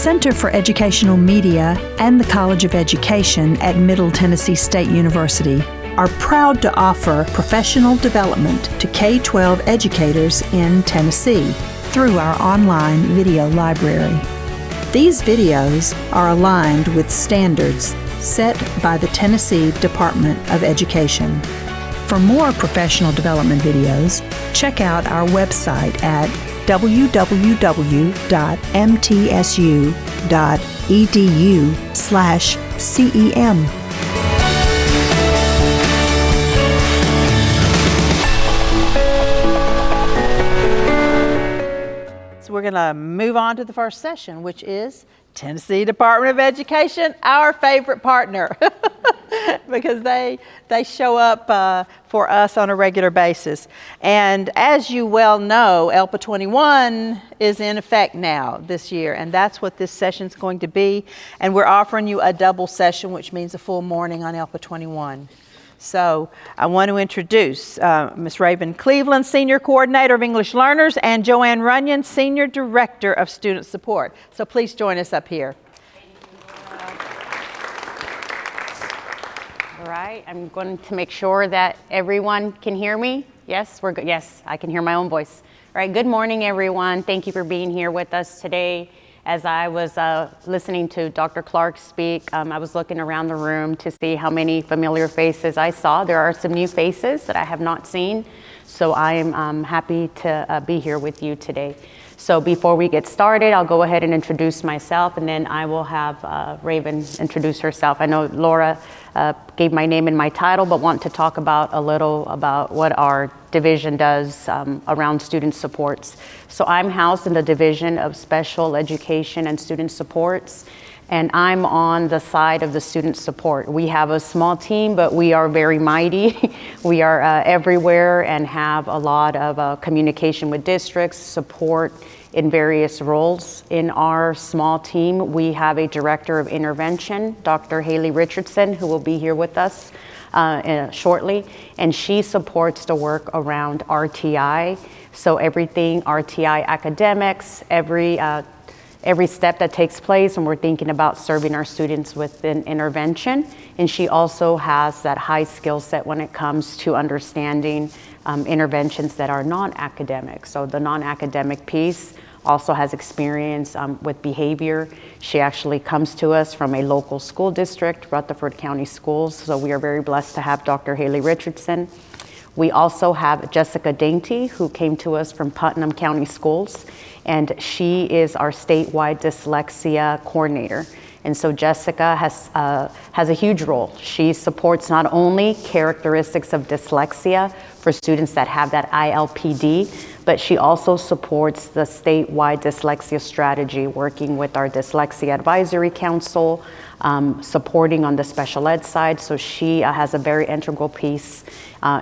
Center for Educational Media and the College of Education at Middle Tennessee State University are proud to offer professional development to K-12 educators in Tennessee through our online video library. These videos are aligned with standards set by the Tennessee Department of Education. For more professional development videos, check out our website at www.mtsu.edu/CEM. So we're going to move on to the first session, which is Tennessee Department of Education, our favorite partner, because they show up for us on a regular basis. And as you well know, ELPA21 is in effect now this year, and that's what this session is going to be. And we're offering you a double session, which means a full morning on ELPA21. So I want to introduce Ms. Raven Cleveland, Senior Coordinator of English Learners, and Joanne Runyon, Senior Director of Student Support. So please join us up here. All right, I'm going to make sure that everyone can hear me. Yes, we're good. Yes, I can hear my own voice. All right, good morning, everyone. Thank you for being here with us today. As I was listening to Dr. Clark speak, I was looking around the room to see how many familiar faces I saw. There are some new faces that I have not seen, so I am happy to be here with you today. So before we get started, I'll go ahead and introduce myself, and then I will have Raven introduce herself. I know Laura gave my name and my title, but want to talk about a little about what our division does around student supports. So I'm housed in the Division of Special Education and Student Supports, and I'm on the side of the student support. We have a small team, but we are very mighty. We are everywhere and have a lot of communication with districts, support in various roles. In our small team, we have a Director of Intervention, Dr. Haley Richardson, who will be here with us shortly, and she supports the work around RTI. So everything RTI academics, every step that takes place when we're thinking about serving our students within intervention. And she also has that high skill set when it comes to understanding interventions that are non-academic. So the non-academic piece also has experience with behavior. She actually comes to us from a local school district, Rutherford County Schools. So we are very blessed to have Dr. Haley Richardson. We also have Jessica Dainty, who came to us from Putnam County Schools, and she is our statewide dyslexia coordinator. And so Jessica has a huge role. She supports not only characteristics of dyslexia for students that have that ILPD, but she also supports the statewide dyslexia strategy, working with our Dyslexia Advisory Council, supporting on the special ed side. So she has a very integral piece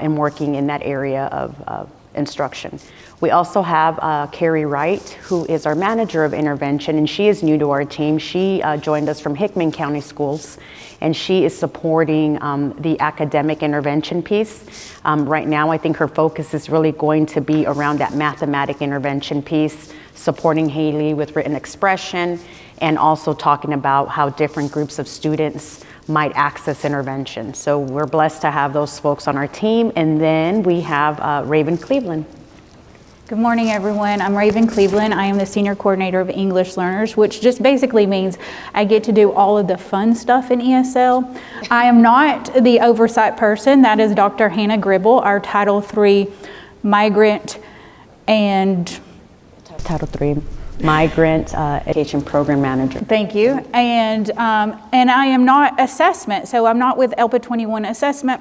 in working in that area of instruction. We also have Carrie Wright, who is our manager of intervention, and she is new to our team. She joined us from Hickman County Schools, and she is supporting the academic intervention piece. Right now, I think her focus is really going to be around that mathematic intervention piece, supporting Haley with written expression, and also talking about how different groups of students might access intervention. So we're blessed to have those folks on our team. And then we have Raven Cleveland. Good morning, everyone. I'm Raven Cleveland. I am the Senior Coordinator of English Learners, which just basically means I get to do all of the fun stuff in ESL. I am not the oversight person. That is Dr. Hannah Gribble, our Title III migrant and Title III Migrant Education Program Manager. Thank you. And I am not assessment, so I'm not with ELPA21 assessment.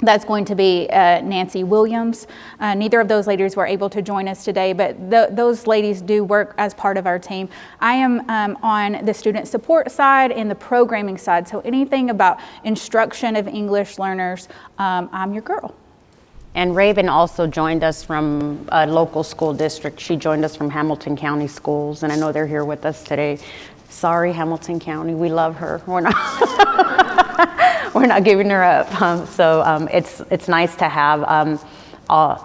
That's going to be Nancy Williams. Neither of those ladies were able to join us today, but those ladies do work as part of our team. I am on the student support side and the programming side, so anything about instruction of English learners, I'm your girl. And Raven also joined us from a local school district. She joined us from Hamilton County Schools, and I know they're here with us today. Sorry, Hamilton County, we love her. We're not giving her up. It's nice to have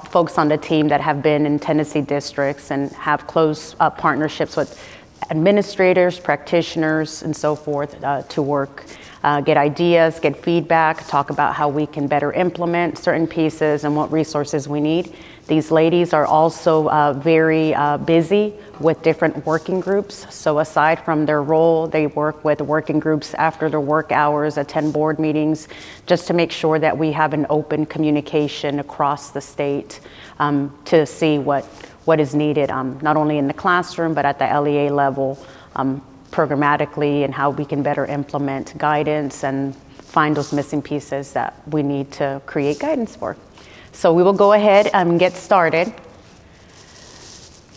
folks on the team that have been in Tennessee districts and have close partnerships with administrators, practitioners, and so forth to work, get ideas, get feedback, talk about how we can better implement certain pieces and what resources we need. These ladies are also very busy with different working groups. So aside from their role, they work with working groups after their work hours, attend board meetings, just to make sure that we have an open communication across the state to see what is needed, not only in the classroom, but at the LEA level, programmatically, and how we can better implement guidance and find those missing pieces that we need to create guidance for. So we will go ahead and get started.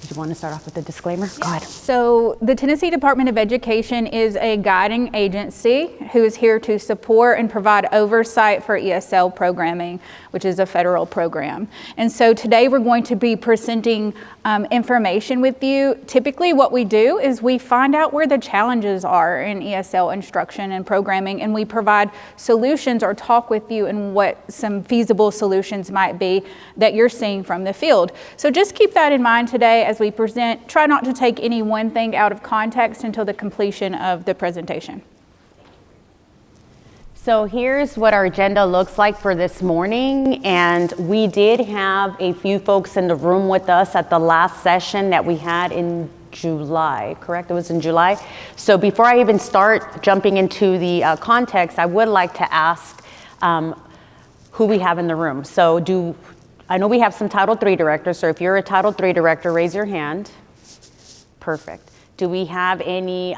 Did you want to start off with the disclaimer? Go ahead. So the Tennessee Department of Education is a guiding agency who is here to support and provide oversight for ESL programming, which is a federal program. And so today we're going to be presenting information with you. Typically what we do is we find out where the challenges are in ESL instruction and programming, and we provide solutions or talk with you and what some feasible solutions might be that you're seeing from the field. So just keep that in mind today as we present. Try not to take any one thing out of context until the completion of the presentation. So here's what our agenda looks like for this morning, and we did have a few folks in the room with us at the last session that we had in July, correct? It was in July. So before I even start jumping into the context, I would like to ask who we have in the room. So I know we have some Title III directors, so if you're a Title III director, raise your hand. Perfect. Do we have any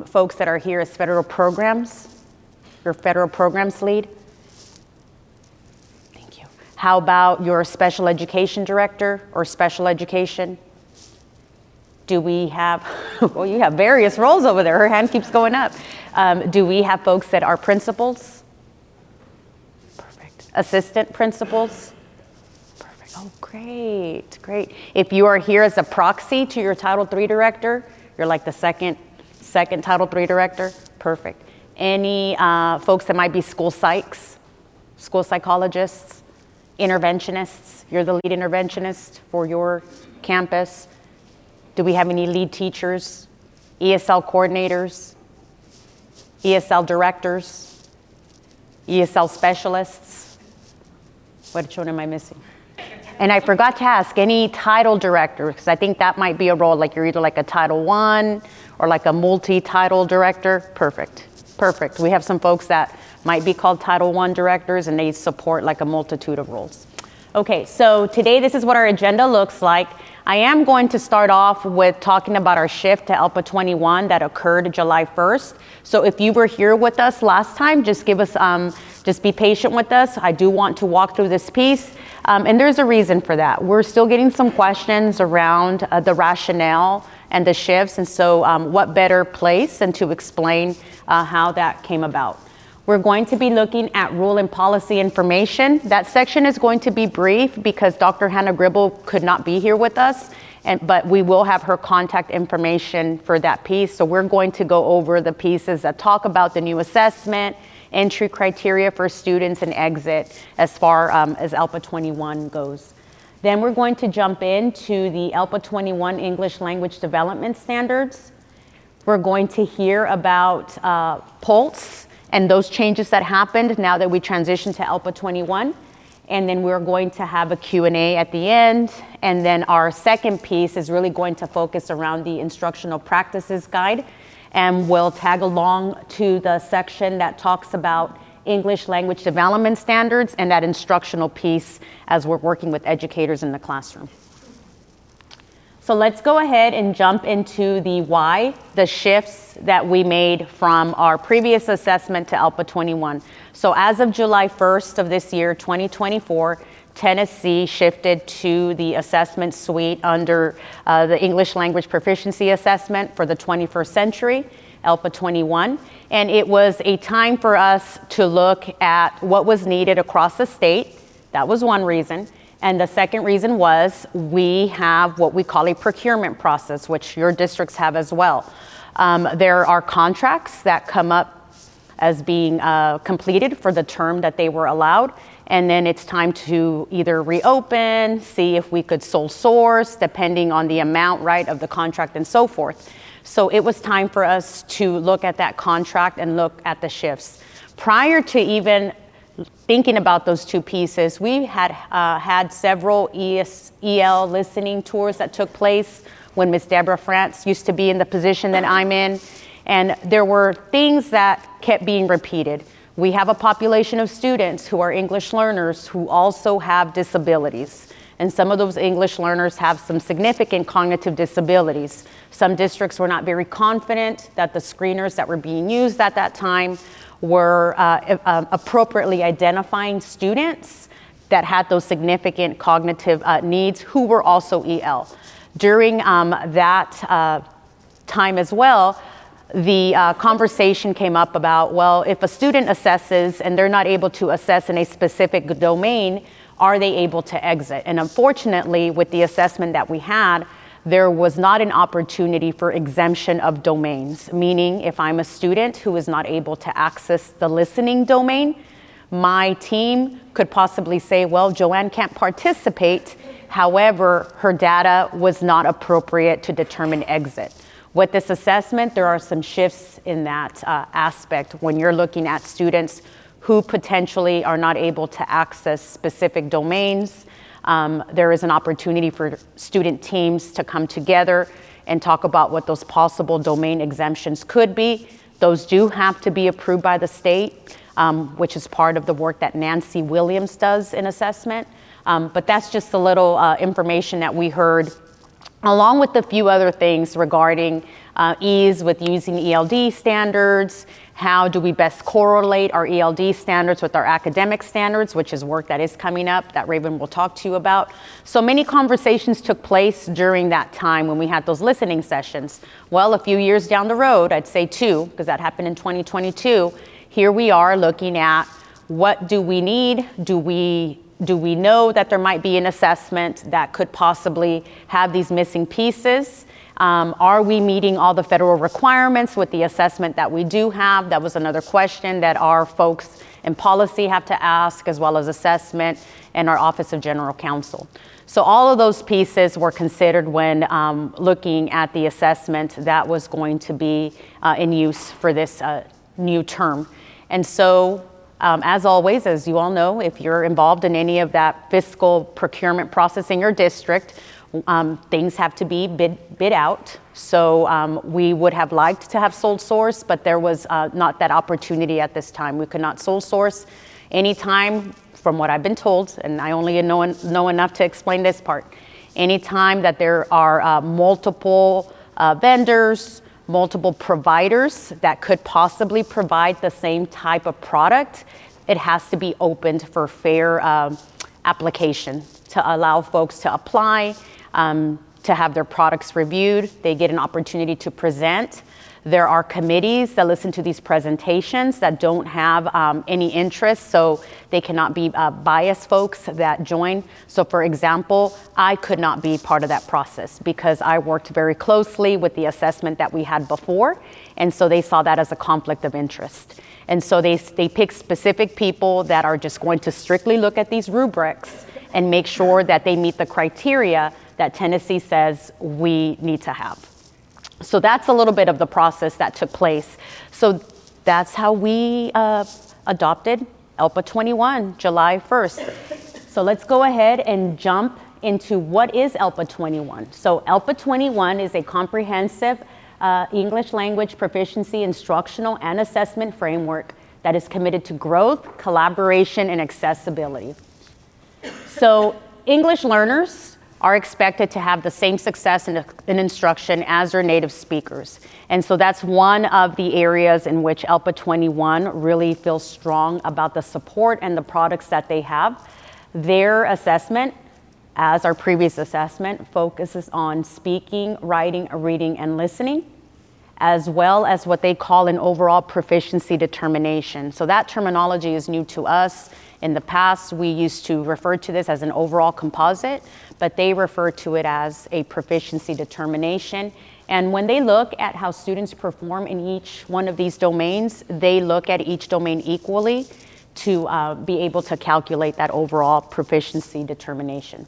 folks that are here as federal programs? Your federal programs lead? Thank you. How about your special education director or special education? Do we have, well, you have various roles over there. Her hand keeps going up. Do we have folks that are principals? Perfect. Assistant principals? Perfect. Oh, great, great. If you are here as a proxy to your Title III director, you're like the second Title III director? Perfect. Any folks that might be school psychs, school psychologists, interventionists? You're the lead interventionist for your campus. Do we have any lead teachers, ESL coordinators, ESL directors, ESL specialists? Which one am I missing? And I forgot to ask, any title director, because I think that might be a role, like you're either like a Title I or like a multi-title director. Perfect. Perfect. We have some folks that might be called Title I directors, and they support like a multitude of roles. Okay, so today this is what our agenda looks like. I am going to start off with talking about our shift to ELPA21 that occurred July 1st. So if you were here with us last time, just give us, just be patient with us. I do want to walk through this piece, and there's a reason for that. We're still getting some questions around the rationale and the shifts, and so what better place than to explain how that came about. We're going to be looking at rule and policy information. That section is going to be brief because Dr. Hannah Gribble could not be here with us, but we will have her contact information for that piece. So we're going to go over the pieces that talk about the new assessment, entry criteria for students, and exit as far as ELPA21 goes. Then we're going to jump into the ELPA21 English Language Development Standards. We're going to hear about PULSE and those changes that happened now that we transitioned to ELPA21. And then we're going to have a Q&A at the end. And then our second piece is really going to focus around the Instructional Practices Guide. And we'll tag along to the section that talks about English Language Development Standards and that instructional piece as we're working with educators in the classroom. So let's go ahead and jump into the why, the shifts that we made from our previous assessment to ELPA21. So as of July 1st of this year, 2024, Tennessee shifted to the assessment suite under the English Language Proficiency Assessment for the 21st century, ELPA21. And it was a time for us to look at what was needed across the state. That was one reason. And the second reason was we have what we call a procurement process, which your districts have as well. There are contracts that come up as being completed for the term that they were allowed. And then it's time to either reopen, see if we could sole source, depending on the amount, right, of the contract and so forth. So it was time for us to look at that contract and look at the shifts. Prior to even thinking about those two pieces, we had had several EL listening tours that took place when Ms. Deborah France used to be in the position that I'm in. And there were things that kept being repeated. We have a population of students who are English learners who also have disabilities. And some of those English learners have some significant cognitive disabilities. Some districts were not very confident that the screeners that were being used at that time were appropriately identifying students that had those significant cognitive needs who were also EL. During that time as well, the conversation came up about, well, if a student assesses and they're not able to assess in a specific domain, are they able to exit? And unfortunately, with the assessment that we had, there was not an opportunity for exemption of domains, meaning if I'm a student who is not able to access the listening domain, my team could possibly say, well, Joanne can't participate. However, her data was not appropriate to determine exit. With this assessment, there are some shifts in that aspect when you're looking at students who potentially are not able to access specific domains. There is an opportunity for student teams to come together and talk about what those possible domain exemptions could be. Those do have to be approved by the state, which is part of the work that Nancy Williams does in assessment. But that's just a little information that we heard, along with a few other things regarding ease with using ELD standards. How do we best correlate our ELD standards with our academic standards, which is work that is coming up that Raven will talk to you about. So many conversations took place during that time when we had those listening sessions. Well, a few years down the road, I'd say 2, because that happened in 2022, here we are looking at what do we need? Do we know that there might be an assessment that could possibly have these missing pieces? Are we meeting all the federal requirements with the assessment that we do have? That was another question that our folks in policy have to ask, as well as assessment and our Office of General Counsel. So all of those pieces were considered when looking at the assessment that was going to be in use for this new term. And so as always, as you all know, if you're involved in any of that fiscal procurement process in your district, things have to be bid out. So we would have liked to have sole source, but there was not that opportunity at this time. We could not sole source anytime, from what I've been told, and I only know enough to explain this part. Anytime that there are multiple vendors, multiple providers that could possibly provide the same type of product, it has to be opened for fair application to allow folks to apply, to have their products reviewed. They get an opportunity to present. There are committees that listen to these presentations that don't have any interest, so they cannot be biased folks that join. So for example, I could not be part of that process because I worked very closely with the assessment that we had before, and so they saw that as a conflict of interest. And so they pick specific people that are just going to strictly look at these rubrics and make sure that they meet the criteria that Tennessee says we need to have. So that's a little bit of the process that took place. So that's how we adopted ELPA21, July 1st. So let's go ahead and jump into what is ELPA21. So ELPA21 is a comprehensive English language proficiency instructional and assessment framework that is committed to growth, collaboration, and accessibility. So English learners are expected to have the same success in instruction as their native speakers. And so that's one of the areas in which ELPA21 really feels strong about the support and the products that they have. Their assessment, as our previous assessment, focuses on speaking, writing, reading, and listening, as well as what they call an overall proficiency determination. So that terminology is new to us. In the past, we used to refer to this as an overall composite, but they refer to it as a proficiency determination. And when they look at how students perform in each one of these domains, they look at each domain equally to be able to calculate that overall proficiency determination.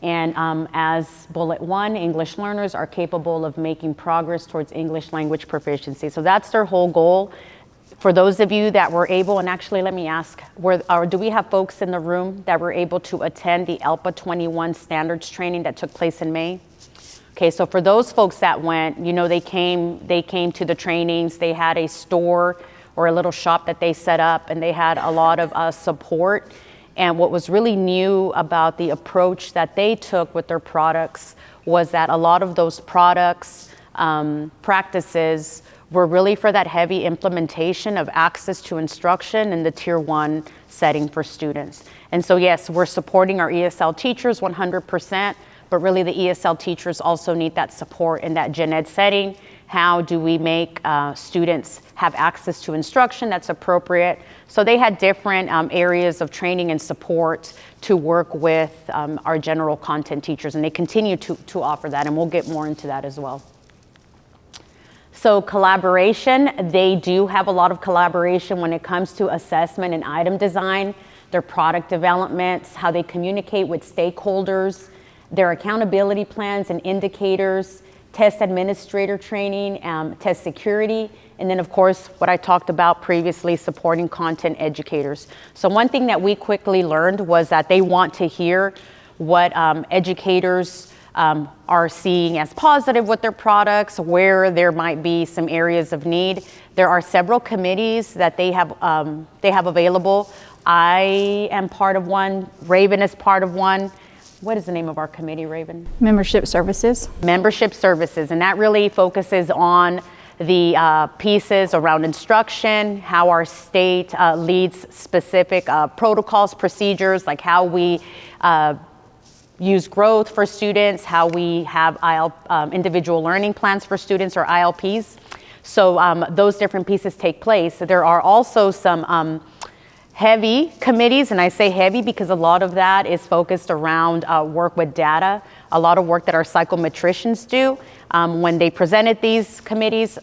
And as bullet 1, English learners are capable of making progress towards English language proficiency. So that's their whole goal. For those of you that were able, and actually let me ask, do we have folks in the room that were able to attend the ELPA21 standards training that took place in May? Okay, so for those folks that went, you know, they came to the trainings, they had a store or a little shop that they set up, and they had a lot of support. And what was really new about the approach that they took with their products was that a lot of those products, practices, were really for that heavy implementation of access to instruction in the Tier 1 setting for students. And so yes, we're supporting our ESL teachers 100%, but really the ESL teachers also need that support in that gen ed setting. How do we make students have access to instruction that's appropriate? So they had different areas of training and support to work with our general content teachers, and they continue to offer that, and we'll get more into that as well. So collaboration, they do have a lot of collaboration when it comes to assessment and item design, their product developments, how they communicate with stakeholders, their accountability plans and indicators, test administrator training, test security, and then of course, what I talked about previously, supporting content educators. So one thing that we quickly learned was that they want to hear what educators are seeing as positive with their products, where there might be some areas of need. There are several committees that they have available. I am part of one, Raven is part of one. What is the name of our committee, Raven? Membership services. Membership services, and that really focuses on the pieces around instruction, how our state leads specific protocols, procedures, like how we use growth for students, how we have individual learning plans for students, or ILPs. So those different pieces take place. There are also some heavy committees, and I say heavy because a lot of that is focused around work with data, a lot of work that our psychometricians do. When they presented these committees,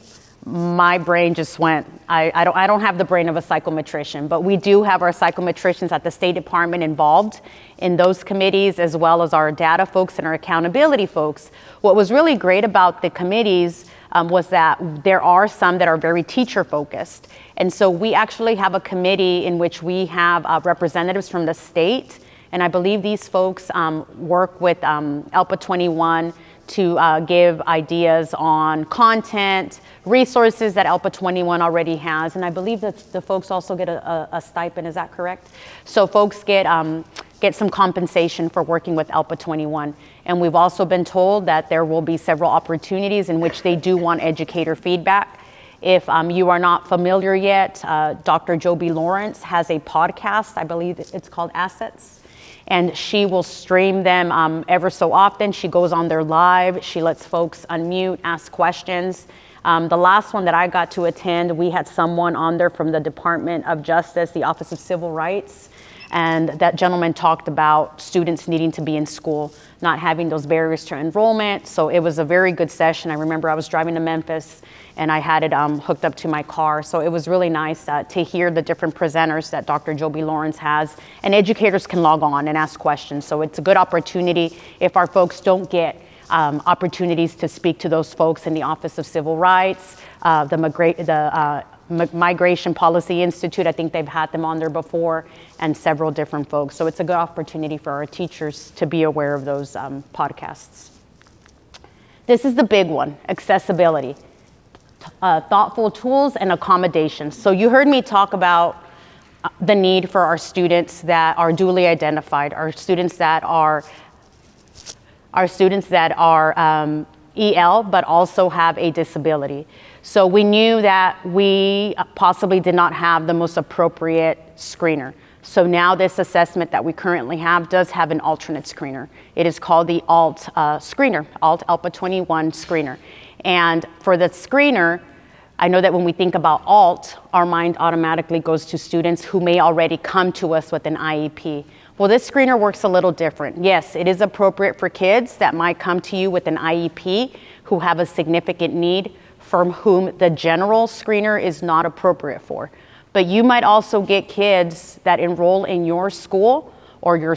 my brain just went, I don't have the brain of a psychometrician, but we do have our psychometricians at the State Department involved in those committees, as well as our data folks and our accountability folks. What was really great about the committees was that there are some that are very teacher focused. And so we actually have a committee in which we have representatives from the state. And I believe these folks work with ELPA21 to give ideas on content, resources that ELPA21 already has. And I believe that the folks also get a stipend, is that correct? So folks get some compensation for working with ELPA21. And we've also been told that there will be several opportunities in which they do want educator feedback. If you are not familiar yet, Dr. Joby Lawrence has a podcast, I believe it's called Assets, and she will stream them ever so often. She goes on there live, she lets folks unmute, ask questions. The last one that I got to attend, we had someone on there from the Department of Justice, the Office of Civil Rights, and that gentleman talked about students needing to be in school, not having those barriers to enrollment. So it was a very good session. I remember I was driving to Memphis and I had it hooked up to my car. So it was really nice to hear the different presenters that Dr. Joby Lawrence has, and educators can log on and ask questions. So it's a good opportunity if our folks don't get opportunities to speak to those folks in the Office of Civil Rights, the Migration Policy Institute, I think they've had them on there before, and several different folks. So it's a good opportunity for our teachers to be aware of those podcasts. This is the big one, accessibility, thoughtful tools and accommodations. So you heard me talk about the need for our students that are duly identified, our students that are EL, but also have a disability. So we knew that we possibly did not have the most appropriate screener. So now this assessment that we currently have does have an alternate screener. It is called the ALT screener, ALT ELPA21 screener. And for the screener, I know that when we think about ALT, our mind automatically goes to students who may already come to us with an IEP. Well, this screener works a little different. Yes, it is appropriate for kids that might come to you with an IEP who have a significant need, from whom the general screener is not appropriate for. But you might also get kids that enroll in your school or your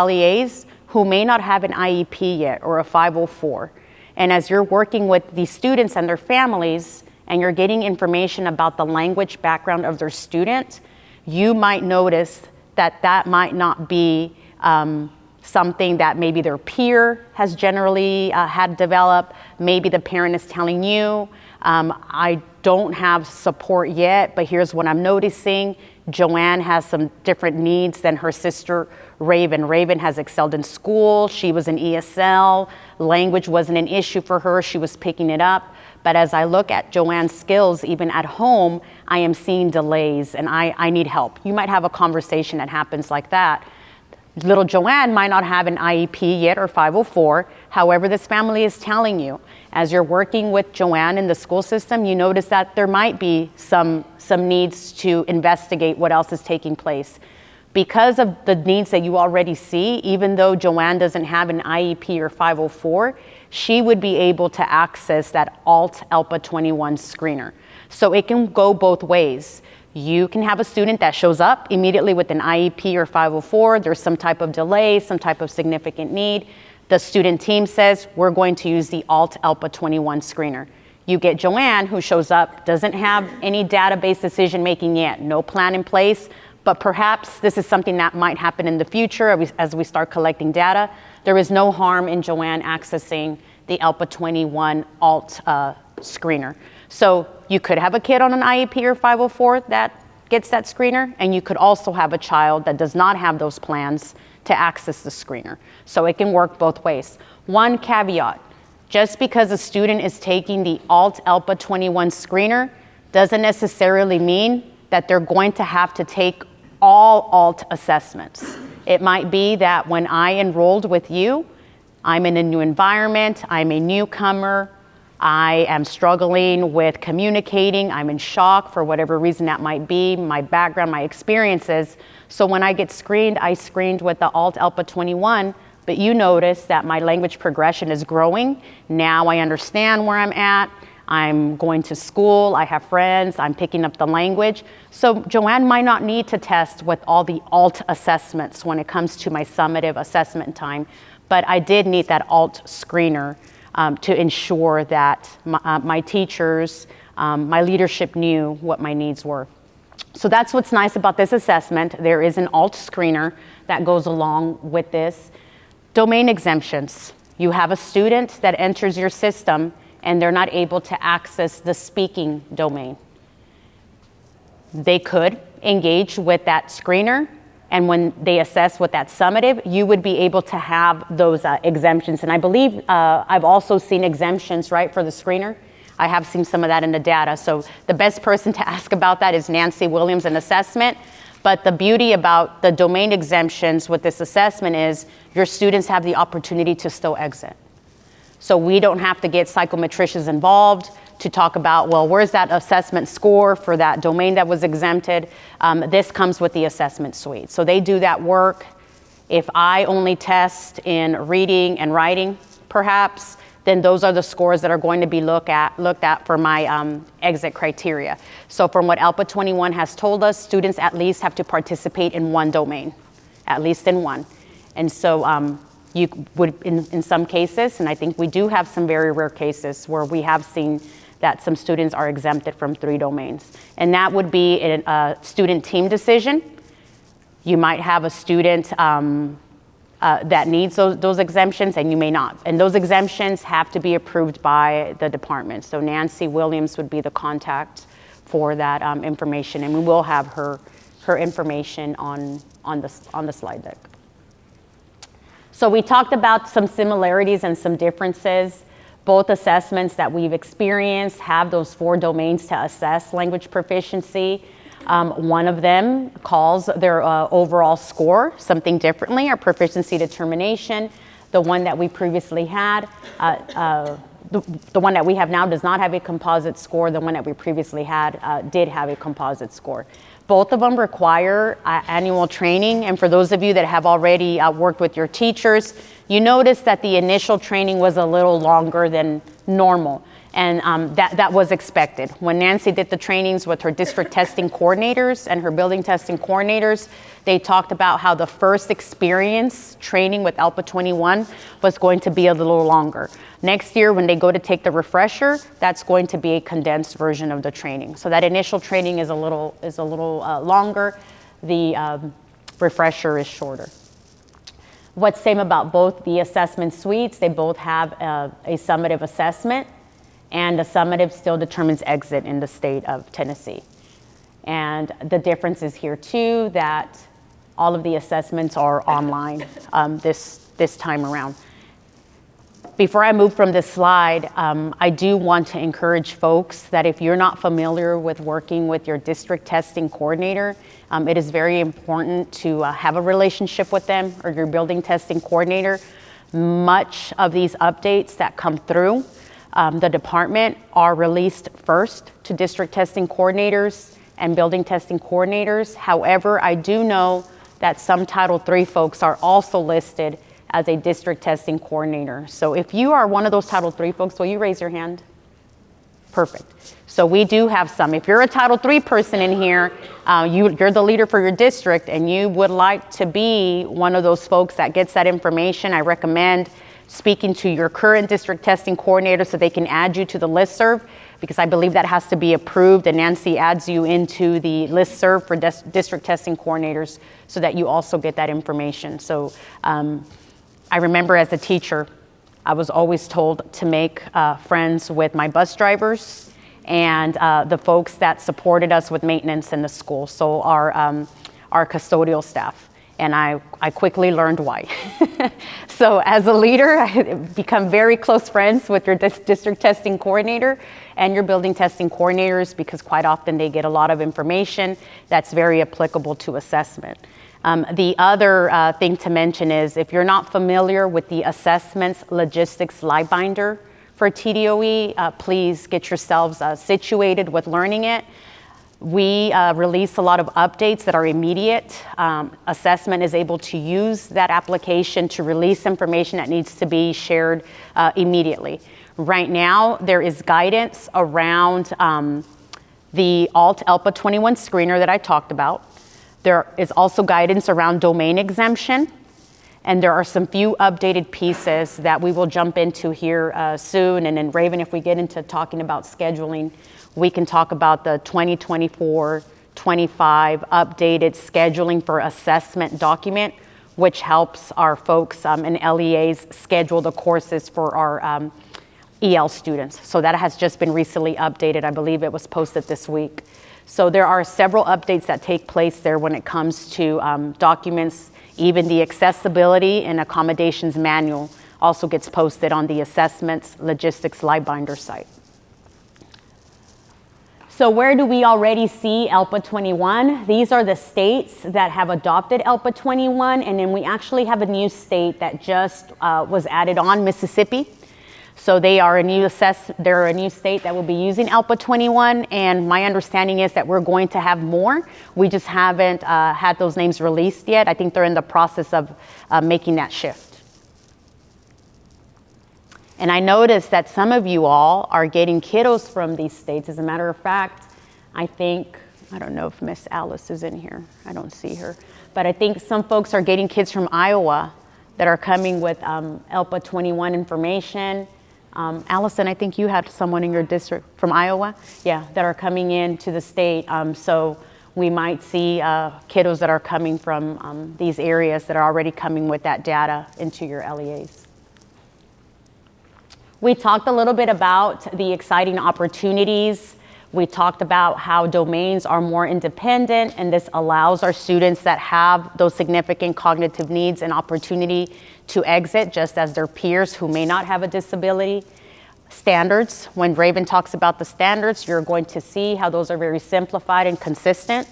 LEAs who may not have an IEP yet or a 504. And as you're working with these students and their families, and you're getting information about the language background of their student, you might notice that that might not be something that maybe their peer has generally had developed. Maybe the parent is telling you, I don't have support yet, but here's what I'm noticing. Joanne has some different needs than her sister Raven. Raven has excelled in school. She was in ESL. Language wasn't an issue for her. She was picking it up. But as I look at Joanne's skills, even at home, I am seeing delays and I need help. You might have a conversation that happens like that. Little Joanne might not have an IEP yet or 504. However, this family is telling you, as you're working with Joanne in the school system, you notice that there might be some needs to investigate what else is taking place. Because of the needs that you already see, even though Joanne doesn't have an IEP or 504, she would be able to access that ALT ELPA21 screener. So it can go both ways. You can have a student that shows up immediately with an IEP or 504. There's some type of delay, some type of significant need. The student team says, we're going to use the ALT ELPA21 screener. You get Joanne, who shows up, doesn't have any database decision making yet, no plan in place, but perhaps this is something that might happen in the future as we start collecting data. There is no harm in Joanne accessing the ELPA21 ALT screener. So you could have a kid on an IEP or 504 that gets that screener, and you could also have a child that does not have those plans to access the screener. So it can work both ways. One caveat, just because a student is taking the ALT ELPA21 screener doesn't necessarily mean that they're going to have to take all ALT assessments. It might be that when I enrolled with you, I'm in a new environment, I'm a newcomer, I am struggling with communicating, I'm in shock for whatever reason that might be, my background, my experiences. So when I get screened, I screened with the ALT ELPA21, but you notice that my language progression is growing. Now I understand where I'm at. I'm going to school, I have friends, I'm picking up the language. So Joanne might not need to test with all the ALT assessments when it comes to my summative assessment time, but I did need that ALT screener to ensure that my teachers, my leadership knew what my needs were. So that's what's nice about this assessment. There is an ALT screener that goes along with this. Domain exemptions. You have a student that enters your system and they're not able to access the speaking domain. They could engage with that screener, and when they assess with that summative, you would be able to have those exemptions. And I believe I've also seen exemptions, right, for the screener. I have seen some of that in the data. So the best person to ask about that is Nancy Williams in assessment. But the beauty about the domain exemptions with this assessment is your students have the opportunity to still exit. So we don't have to get psychometricians involved to talk about, well, where's that assessment score for that domain that was exempted? This comes with the assessment suite. So they do that work. If I only test in reading and writing, perhaps, then those are the scores that are going to be looked at for my exit criteria. So from what ELPA21 has told us, students at least have to participate in one domain, at least in one. And so you would, in some cases, and I think we do have some very rare cases where we have seen that some students are exempted from 3 domains. And that would be a student team decision. You might have a student that needs those exemptions, and you may not. And those exemptions have to be approved by the department. So Nancy Williams would be the contact for that information, and we will have her information on the slide deck. So we talked about some similarities and some differences. Both assessments that we've experienced have those 4 domains to assess language proficiency. One of them calls their overall score something differently, our proficiency determination. The one that we previously had, the one that we have now does not have a composite score. The one that we previously had did have a composite score. Both of them require annual training, and for those of you that have already worked with your teachers, you notice that the initial training was a little longer than normal. And that was expected. When Nancy did the trainings with her district testing coordinators and her building testing coordinators, they talked about how the first experience training with ELPA21 was going to be a little longer. Next year, when they go to take the refresher, that's going to be a condensed version of the training. So that initial training is a little longer. The refresher is shorter. What's same about both the assessment suites, they both have a summative assessment, and the summative still determines exit in the state of Tennessee. And the difference is here too, that all of the assessments are online this time around. Before I move from this slide, I do want to encourage folks that if you're not familiar with working with your district testing coordinator, it is very important to have a relationship with them or your building testing coordinator. Much of these updates that come through the department are released first to district testing coordinators and building testing coordinators. However, I do know that some Title III folks are also listed as a district testing coordinator. So if you are one of those Title III folks, will you raise your hand? Perfect. So we do have some. If you're a Title III person in here, you're the leader for your district and you would like to be one of those folks that gets that information, I recommend speaking to your current district testing coordinator so they can add you to the listserv, because I believe that has to be approved, and Nancy adds you into the listserv for district testing coordinators so that you also get that information. So I remember as a teacher, I was always told to make friends with my bus drivers and the folks that supported us with maintenance in the school, so our custodial staff. And I quickly learned why. So as a leader, I become very close friends with your district testing coordinator and your building testing coordinators, because quite often they get a lot of information that's very applicable to assessment. The other thing to mention is if you're not familiar with the assessments logistics live binder for TDOE, please get yourselves situated with learning it. We release a lot of updates that are immediate. Assessment is able to use that application to release information that needs to be shared immediately. Right now, there is guidance around the ALT ELPA21 screener that I talked about. There is also guidance around domain exemption. And there are some few updated pieces that we will jump into here soon. And then Raven, if we get into talking about scheduling, we can talk about the 2024-25 updated scheduling for assessment document, which helps our folks and LEAs schedule the courses for our EL students. So that has just been recently updated. I believe it was posted this week. So there are several updates that take place there when it comes to documents. Even the accessibility and accommodations manual also gets posted on the assessments logistics live binder site. So where do we already see ELPA21? These are the states that have adopted ELPA21, and then we actually have a new state that just was added on, Mississippi. So they're a new state that will be using ELPA21, and my understanding is that we're going to have more. We just haven't had those names released yet. I think they're in the process of making that shift. And I noticed that some of you all are getting kiddos from these states. As a matter of fact, I don't know if Miss Alice is in here. I don't see her. But I think some folks are getting kids from Iowa that are coming with ELPA21 information. Allison, I think you had someone in your district from Iowa, yeah, that are coming into the state. So we might see kiddos that are coming from these areas that are already coming with that data into your LEAs. We talked a little bit about the exciting opportunities. We talked about how domains are more independent, and this allows our students that have those significant cognitive needs an opportunity to exit just as their peers who may not have a disability. Standards, when Raven talks about the standards, you're going to see how those are very simplified and consistent.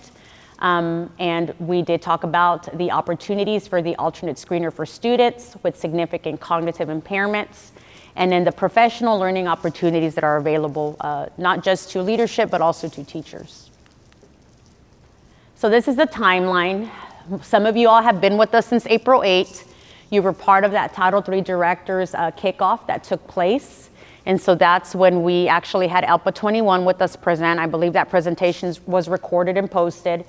And we did talk about the opportunities for the alternate screener for students with significant cognitive impairments, and then the professional learning opportunities that are available, not just to leadership, but also to teachers. So this is the timeline. Some of you all have been with us since April 8th. You were part of that Title III Directors kickoff that took place. And so that's when we actually had ELPA21 with us present. I believe that presentation was recorded and posted.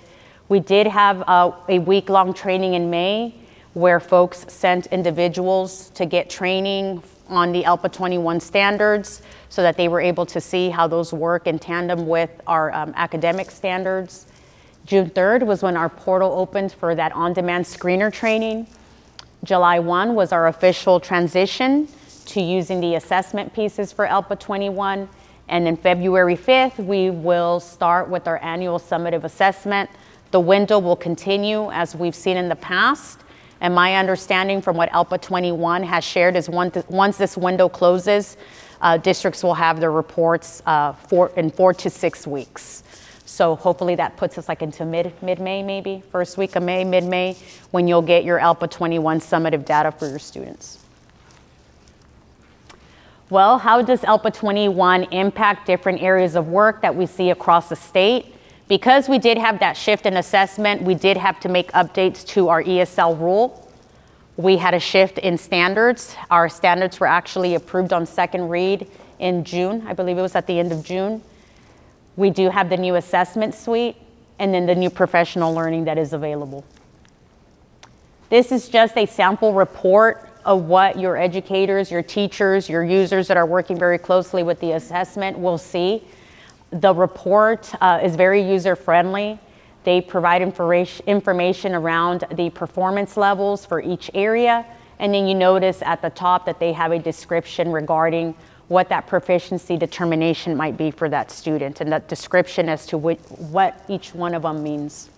We did have a week-long training in May where folks sent individuals to get training on the ELPA21 standards so that they were able to see how those work in tandem with our academic standards. June 3rd was when our portal opened for that on-demand screener training. July 1 was our official transition to using the assessment pieces for ELPA21. And then February 5th, we will start with our annual summative assessment. The window will continue as we've seen in the past. And my understanding from what ELPA21 has shared is once this window closes, districts will have their reports in 4 to 6 weeks. So hopefully that puts us like into mid-May maybe, first week of May, mid-May, when you'll get your ELPA21 summative data for your students. Well, how does ELPA21 impact different areas of work that we see across the state? Because we did have that shift in assessment, we did have to make updates to our ESL rule. We had a shift in standards. Our standards were actually approved on second read in June. I believe it was at the end of June. We do have the new assessment suite and then the new professional learning that is available. This is just a sample report of what your educators, your teachers, your users that are working very closely with the assessment will see. The report is very user-friendly. They provide information around the performance levels for each area. And then you notice at the top that they have a description regarding what that proficiency determination might be for that student and that description as to what each one of them means.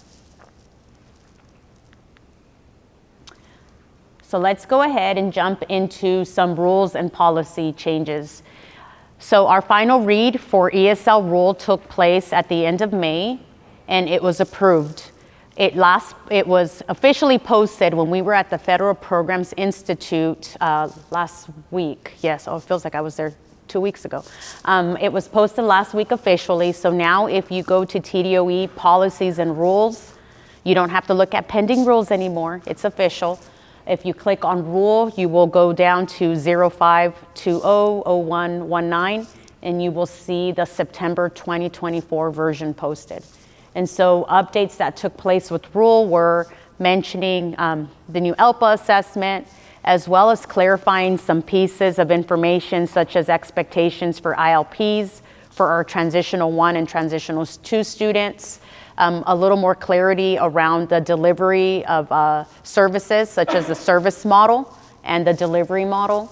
So let's go ahead and jump into some rules and policy changes. So our final read for ESL rule took place at the end of May, and it was approved. It was officially posted when we were at the Federal Programs Institute last week. Yes, it feels like I was there 2 weeks ago. It was posted last week officially, so now if you go to TDOE policies and rules, you don't have to look at pending rules anymore. It's official. If you click on rule, you will go down to 05200119, and you will see the September 2024 version posted. And so updates that took place with rule were mentioning the new ELPA assessment, as well as clarifying some pieces of information such as expectations for ILPs for our Transitional 1 and Transitional 2 students, a little more clarity around the delivery of services such as the service model and the delivery model.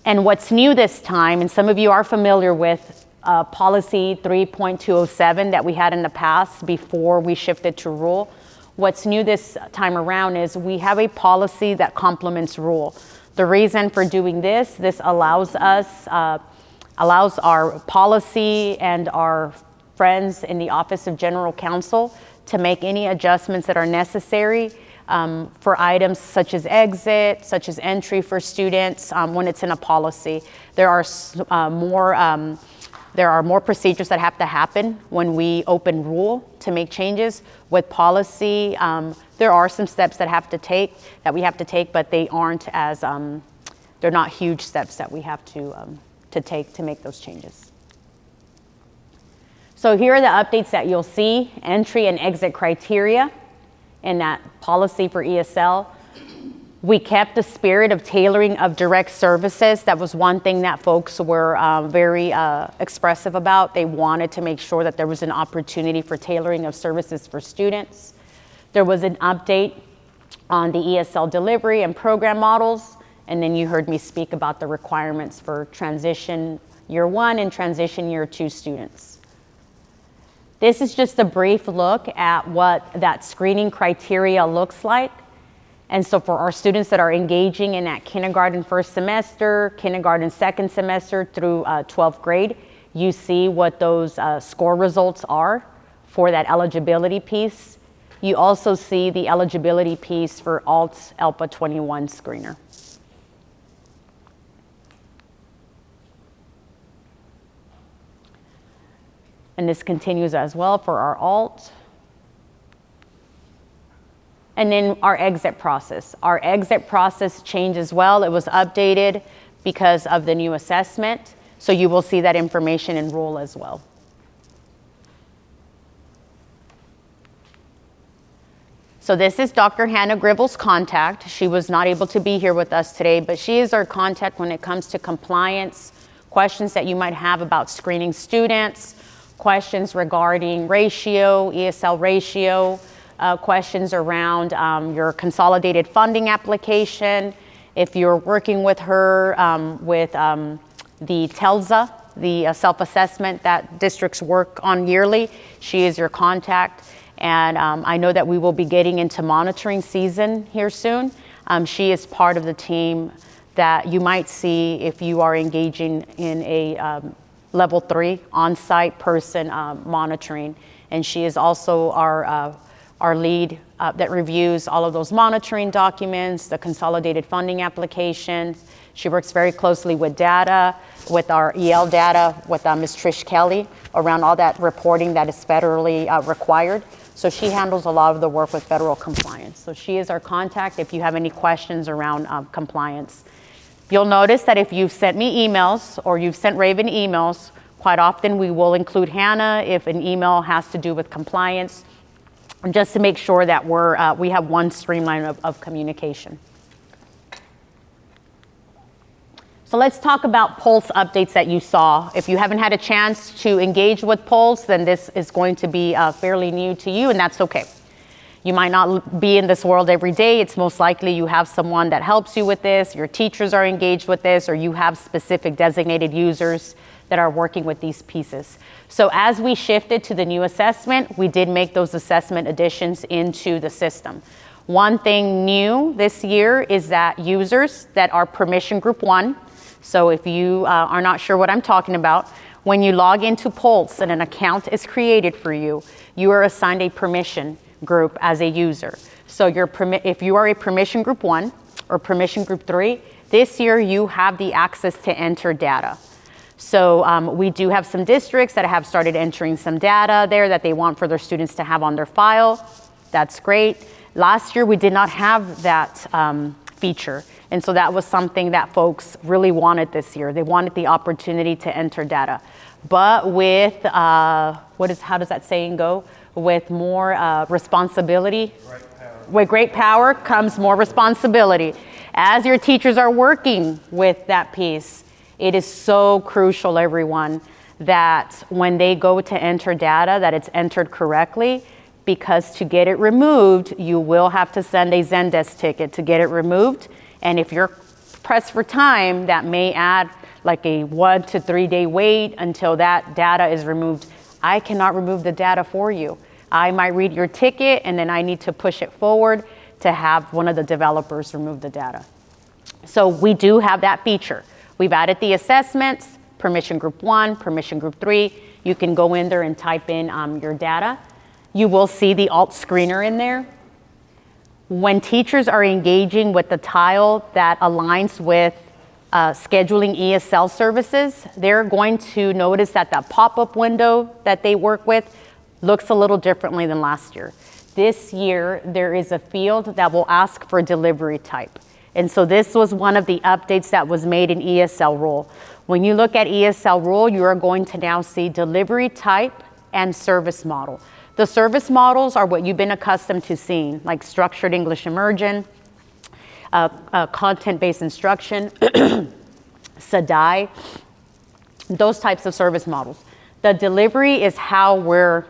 And what's new this time, and some of you are familiar with policy 3.207 that we had in the past before we shifted to rule. What's new this time around is we have a policy that complements rule. The reason for doing this allows our policy and our friends in the Office of General Counsel to make any adjustments that are necessary for items such as exit, such as entry for students when it's in a policy. There are more procedures that have to happen when we open rule to make changes. With policy, there are some steps that we have to take, but they aren't as they're not huge steps that we have to take to make those changes. So here are the updates that you'll see: entry and exit criteria in that policy for ESL. We kept the spirit of tailoring of direct services. That was one thing that folks were very expressive about. They wanted to make sure that there was an opportunity for tailoring of services for students. There was an update on the ESL delivery and program models. And then you heard me speak about the requirements for transition year 1 and transition year 2 students. This is just a brief look at what that screening criteria looks like. And so for our students that are engaging in that kindergarten first semester, kindergarten second semester through 12th grade, you see what those score results are for that eligibility piece. You also see the eligibility piece for ALT's ELPA21 screener. And this continues as well for our ALT. And then our exit process. Our exit process changed as well. It was updated because of the new assessment. So you will see that information in rule as well. So this is Dr. Hannah Gribble's contact. She was not able to be here with us today, but she is our contact when it comes to compliance, questions that you might have about screening students, questions regarding ratio, ESL ratio, questions around your consolidated funding application. If you're working with her with the TELSA, the self-assessment that districts work on yearly, she is your contact. And I know that we will be getting into monitoring season here soon. She is part of the team that you might see if you are engaging in a level 3 on-site person monitoring. And she is also our lead that reviews all of those monitoring documents, the consolidated funding applications. She works very closely with data, with our EL data, with Ms. Trish Kelly around all that reporting that is federally required. So she handles a lot of the work with federal compliance. So she is our contact if you have any questions around compliance. You'll notice that if you've sent me emails or you've sent Raven emails, quite often we will include Hannah if an email has to do with compliance, just to make sure that we have one streamline of communication. So let's talk about Pulse updates that you saw. If you haven't had a chance to engage with Pulse, then this is going to be fairly new to you, and that's okay. You might not be in this world every day. It's most likely you have someone that helps you with this, your teachers are engaged with this, or you have specific designated users that are working with these pieces. So as we shifted to the new assessment, we did make those assessment additions into the system. One thing new this year is that users that are permission group 1, so if you are not sure what I'm talking about, when you log into Pulse and an account is created for you, you are assigned a permission group as a user. So if you are a permission group 1 or permission group 3, this year you have the access to enter data. So we do have some districts that have started entering some data there that they want for their students to have on their file. That's great. Last year we did not have that feature. And so that was something that folks really wanted this year. They wanted the opportunity to enter data. But with, how does that saying go? With more responsibility, with great power comes more responsibility. As your teachers are working with that piece, it is so crucial, everyone, that when they go to enter data, that it's entered correctly, because to get it removed, you will have to send a Zendesk ticket to get it removed. And if you're pressed for time, that may add like a 1 to 3 day wait until that data is removed. I cannot remove the data for you. I might read your ticket and then I need to push it forward to have one of the developers remove the data. So we do have that feature. We've added the assessments, permission group 1, permission group 3. You can go in there and type in your data. You will see the alt screener in there. When teachers are engaging with the tile that aligns with scheduling ESL services, they're going to notice that that pop-up window that they work with looks a little differently than last year. This year, there is a field that will ask for delivery type. And so this was one of the updates that was made in ESL rule. When you look at ESL rule, you are going to now see delivery type and service model. The service models are what you've been accustomed to seeing, like structured English immersion, content-based instruction, SADI, those types of service models. The delivery is how we're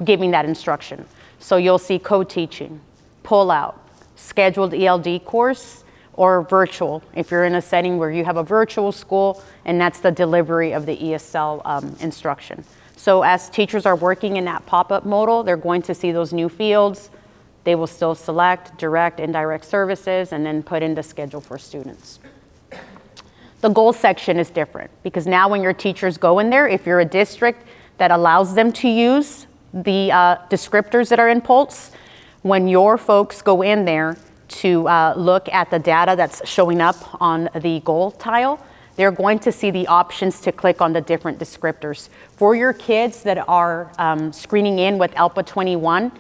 giving that instruction. So you'll see co-teaching, pull-out, scheduled ELD course, or virtual, if you're in a setting where you have a virtual school, and that's the delivery of the ESL instruction. So as teachers are working in that pop-up modal, they're going to see those new fields. They will still select direct, indirect services, and then put in the schedule for students. The goal section is different, because now when your teachers go in there, if you're a district that allows them to use the descriptors that are in Pulse, when your folks go in there to look at the data that's showing up on the goal tile, they're going to see the options to click on the different descriptors. For your kids that are screening in with ELPA21,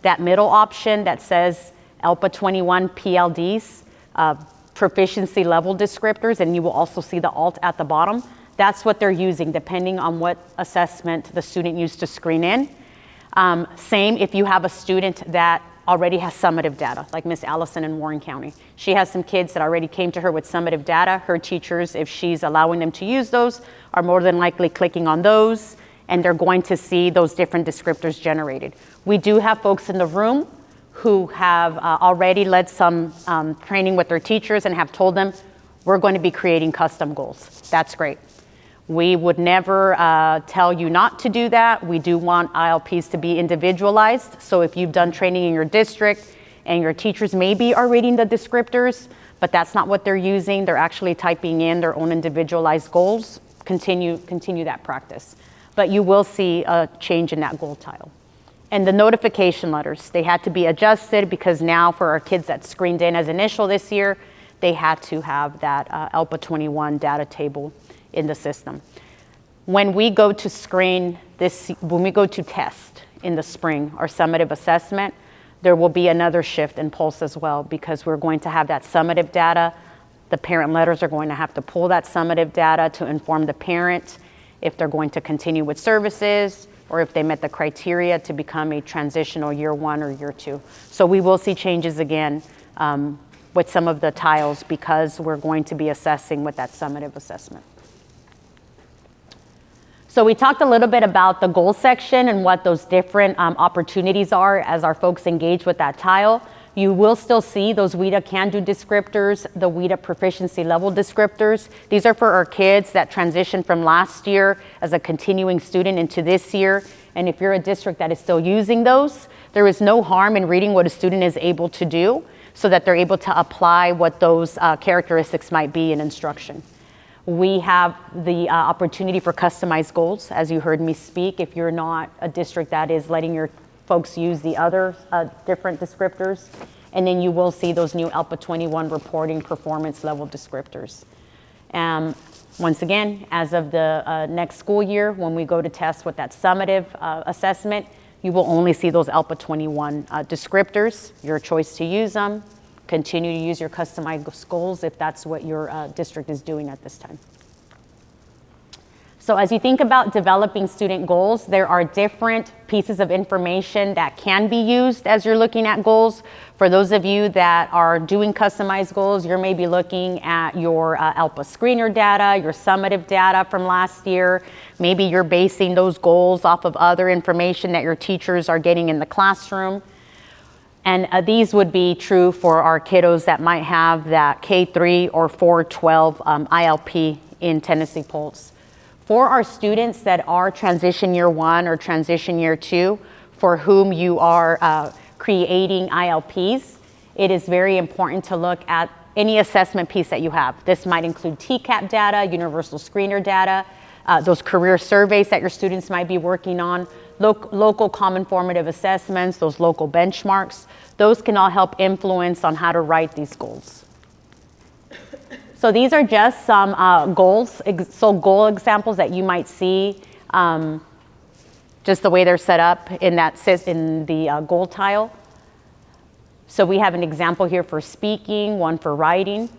that middle option that says ELPA21 PLDs, proficiency level descriptors, and you will also see the alt at the bottom, That's what they're using, depending on what assessment the student used to screen in. Same if you have a student that already has summative data, like Miss Allison in Warren County. She has some kids that already came to her with summative data. Her teachers, if she's allowing them to use those, are more than likely clicking on those, and they're going to see those different descriptors generated. We do have folks in the room who have already led some training with their teachers and have told them, we're going to be creating custom goals. That's great. We would never tell you not to do that. We do want ILPs to be individualized. So if you've done training in your district and your teachers maybe are reading the descriptors, but that's not what they're using, they're actually typing in their own individualized goals, continue that practice. But you will see a change in that goal tile. And the notification letters, they had to be adjusted because now for our kids that screened in as initial this year, they had to have that ELPA21 data table in the system. When we go to screen when we go to test in the spring, our summative assessment, there will be another shift in Pulse as well, because we're going to have that summative data. The parent letters are going to have to pull that summative data to inform the parent if they're going to continue with services or if they met the criteria to become a transitional year 1 or year 2. So we will see changes again with some of the tiles because we're going to be assessing with that summative assessment. So we talked a little bit about the goal section and what those different opportunities are as our folks engage with that tile. You will still see those WIDA can-do descriptors, the WIDA proficiency level descriptors. These are for our kids that transitioned from last year as a continuing student into this year. And if you're a district that is still using those, there is no harm in reading what a student is able to do so that they're able to apply what those characteristics might be in instruction. We have the opportunity for customized goals, as you heard me speak. If you're not a district that is letting your folks use the other different descriptors, and then you will see those new ELPA21 reporting performance level descriptors. Once again, as of the next school year, when we go to test with that summative assessment, you will only see those ELPA21 descriptors, your choice to use them. Continue to use your customized goals if that's what your district is doing at this time. So as you think about developing student goals, there are different pieces of information that can be used as you're looking at goals. For those of you that are doing customized goals, you're maybe looking at your ELPA screener data, your summative data from last year. Maybe you're basing those goals off of other information that your teachers are getting in the classroom. And these would be true for our kiddos that might have that K3 or 412 ILP in Tennessee Pulse. For our students that are transition year 1 or transition year 2, for whom you are creating ILPs, it is very important to look at any assessment piece that you have. This might include TCAP data, universal screener data, those career surveys that your students might be working on, local common formative assessments, those local benchmarks. Those can all help influence on how to write these goals. So these are just some goals, goal examples that you might see, just the way they're set up in the goal tile. So we have an example here for speaking, one for writing.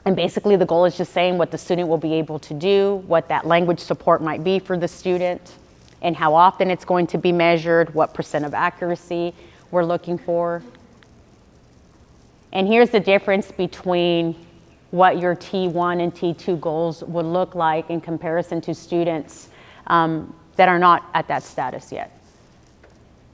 And basically the goal is just saying what the student will be able to do, what that language support might be for the student, and how often it's going to be measured, what % of accuracy we're looking for. And here's the difference between what your T1 and T2 goals would look like in comparison to students that are not at that status yet.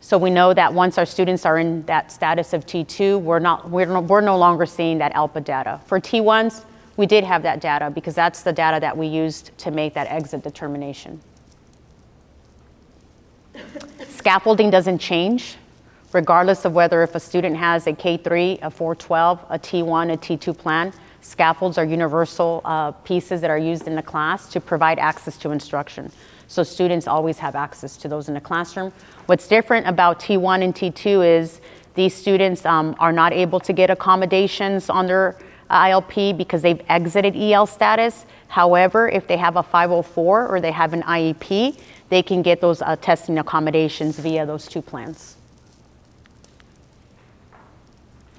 So we know that once our students are in that status of T2, we're no longer seeing that ELPA data. For T1s, we did have that data because that's the data that we used to make that exit determination. Scaffolding doesn't change, regardless of whether if a student has a K3, a 412, a T1, a T2 plan. Scaffolds are universal pieces that are used in the class to provide access to instruction. So students always have access to those in the classroom. What's different about T1 and T2 is these students are not able to get accommodations on their ILP because they've exited EL status. However, if they have a 504 or they have an IEP, they can get those testing accommodations via those two plans.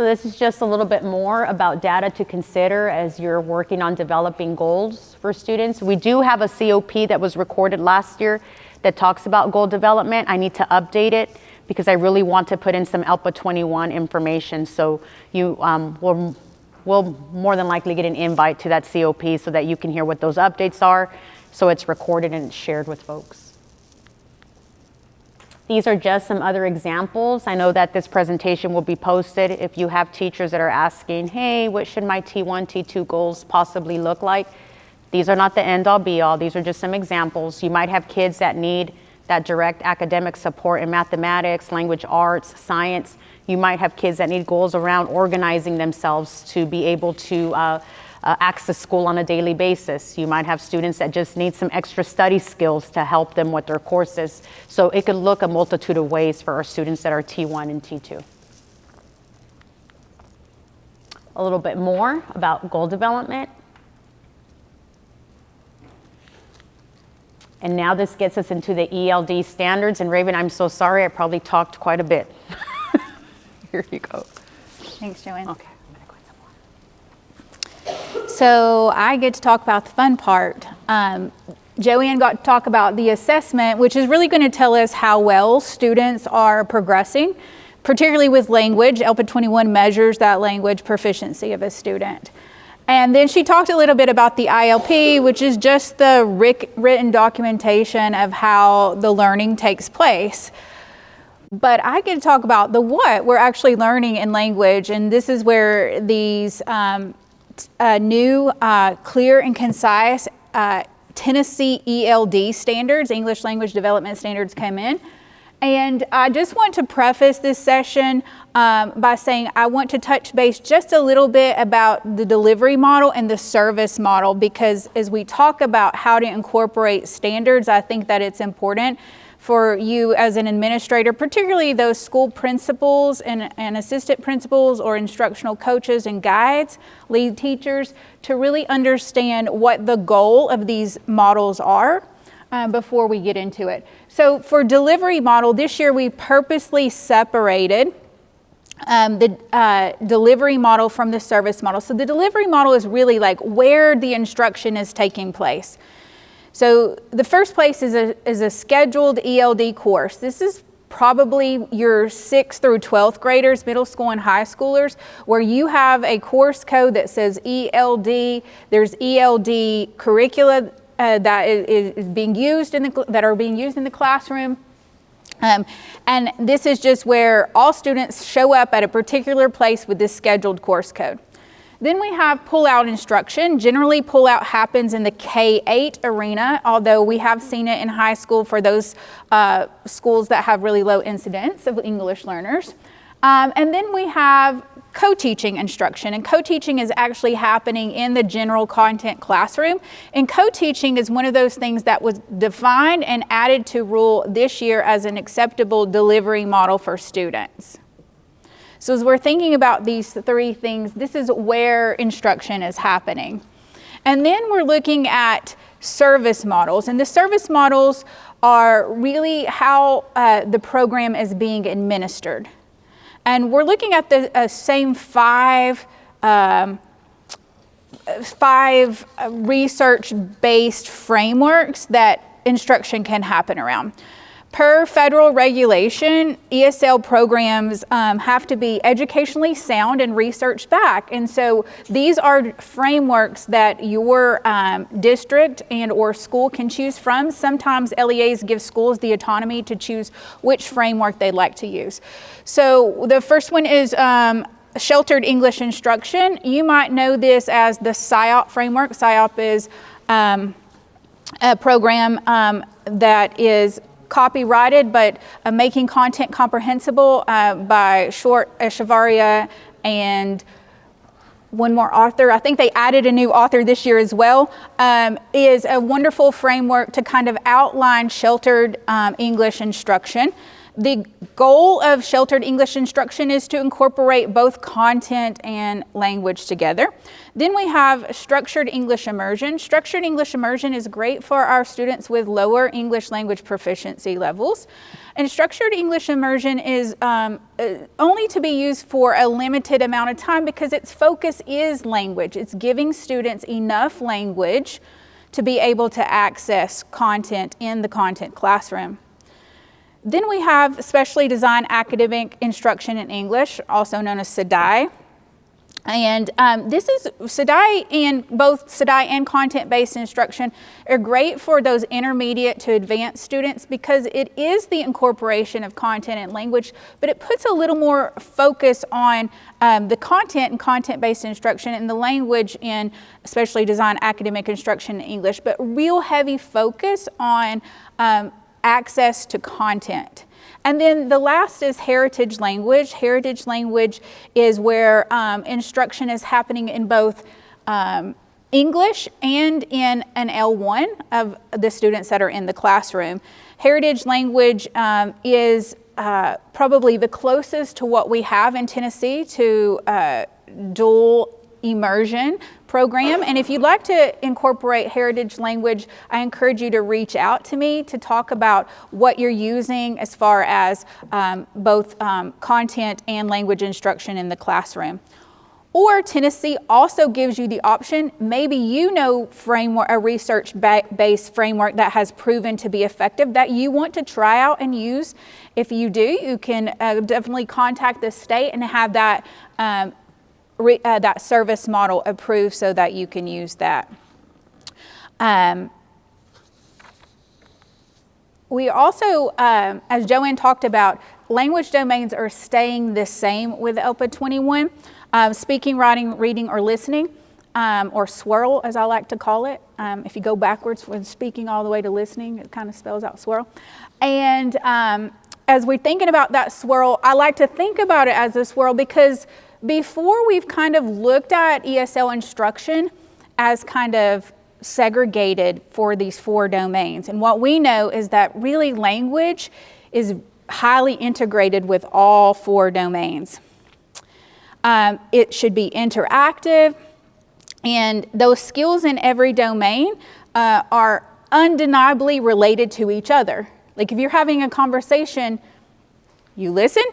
So this is just a little bit more about data to consider as you're working on developing goals for students. We do have a COP that was recorded last year that talks about goal development. I need to update it because I really want to put in some ELPA21 information. So you will more than likely get an invite to that COP so that you can hear what those updates are. So it's recorded and it's shared with folks. These are just some other examples. I know that this presentation will be posted. If you have teachers that are asking, hey, what should my T1, T2 goals possibly look like? These are not the end all be all. These are just some examples. You might have kids that need that direct academic support in mathematics, language arts, science. You might have kids that need goals around organizing themselves to be able to access school on a daily basis. You might have students that just need some extra study skills to help them with their courses. So it could look a multitude of ways for our students that are T1 and T2. A little bit more about goal development. And now this gets us into the ELD standards. And Raven, I'm so sorry, I probably talked quite a bit. Here you go. Thanks, Joanne. Okay. So I get to talk about the fun part. Joanne got to talk about the assessment, which is really going to tell us how well students are progressing, particularly with language. ELPA21 measures that language proficiency of a student. And then she talked a little bit about the ILP, which is just the written documentation of how the learning takes place. But I get to talk about the what we're actually learning in language, and this is where these new, clear and concise Tennessee ELD standards, English Language Development Standards, come in. And I just want to preface this session by saying I want to touch base just a little bit about the delivery model and the service model, because as we talk about how to incorporate standards, I think that it's important for you as an administrator, particularly those school principals and assistant principals or instructional coaches and guides, lead teachers, to really understand what the goal of these models are before we get into it. So for delivery model, this year we purposely separated the delivery model from the service model. So the delivery model is really like where the instruction is taking place. So the first place is a scheduled ELD course. This is probably your 6th through 12th graders, middle school and high schoolers, where you have a course code that says ELD. There's ELD curricula that is being used that are being used in the classroom. And this is just where all students show up at a particular place with this scheduled course code. Then we have pull-out instruction. Generally, pull-out happens in the K-8 arena, although we have seen it in high school for those schools that have really low incidence of English learners. And then we have co-teaching instruction, and co-teaching is actually happening in the general content classroom. And co-teaching is one of those things that was defined and added to rule this year as an acceptable delivery model for students. So as we're thinking about these three things, this is where instruction is happening. And then we're looking at service models. And the service models are really how the program is being administered. And we're looking at the same five research-based frameworks that instruction can happen around. Per federal regulation, ESL programs have to be educationally sound and research back. And so these are frameworks that your district and or school can choose from. Sometimes LEAs give schools the autonomy to choose which framework they'd like to use. So the first one is sheltered English instruction. You might know this as the SIOP framework. SIOP is a program that is copyrighted, but making content comprehensible by Short, Echevarria, and one more author. I think they added a new author this year as well, is a wonderful framework to kind of outline sheltered English instruction. The goal of sheltered English instruction is to incorporate both content and language together. Then we have structured English immersion. Structured English immersion is great for our students with lower English language proficiency levels. And structured English immersion is only to be used for a limited amount of time because its focus is language. It's giving students enough language to be able to access content in the content classroom. Then we have specially designed academic instruction in English, also known as SEDI. And this is SEDI, and both SEDI and content-based instruction are great for those intermediate to advanced students because it is the incorporation of content and language, but it puts a little more focus on the content and content-based instruction and the language in especially designed academic instruction in English, but real heavy focus on access to content. And then the last is heritage language. Heritage language is where instruction is happening in both English and in an L1 of the students that are in the classroom. Heritage language is probably the closest to what we have in Tennessee to dual immersion program. And if you'd like to incorporate heritage language, I encourage you to reach out to me to talk about what you're using as far as both content and language instruction in the classroom. Or Tennessee also gives you the option, maybe you know a research-based framework that has proven to be effective that you want to try out and use. If you do, you can definitely contact the state and have that that service model approved so that you can use that. We also, as Joanne talked about, language domains are staying the same with ELPA21. Speaking, writing, reading, or listening, or swirl as I like to call it. If you go backwards from speaking all the way to listening, it kind of spells out swirl. And as we're thinking about that swirl, I like to think about it as a swirl because before we've kind of looked at ESL instruction as kind of segregated for these 4 domains. And what we know is that really language is highly integrated with all 4 domains. It should be interactive, and those skills in every domain are undeniably related to each other. Like if you're having a conversation, you listen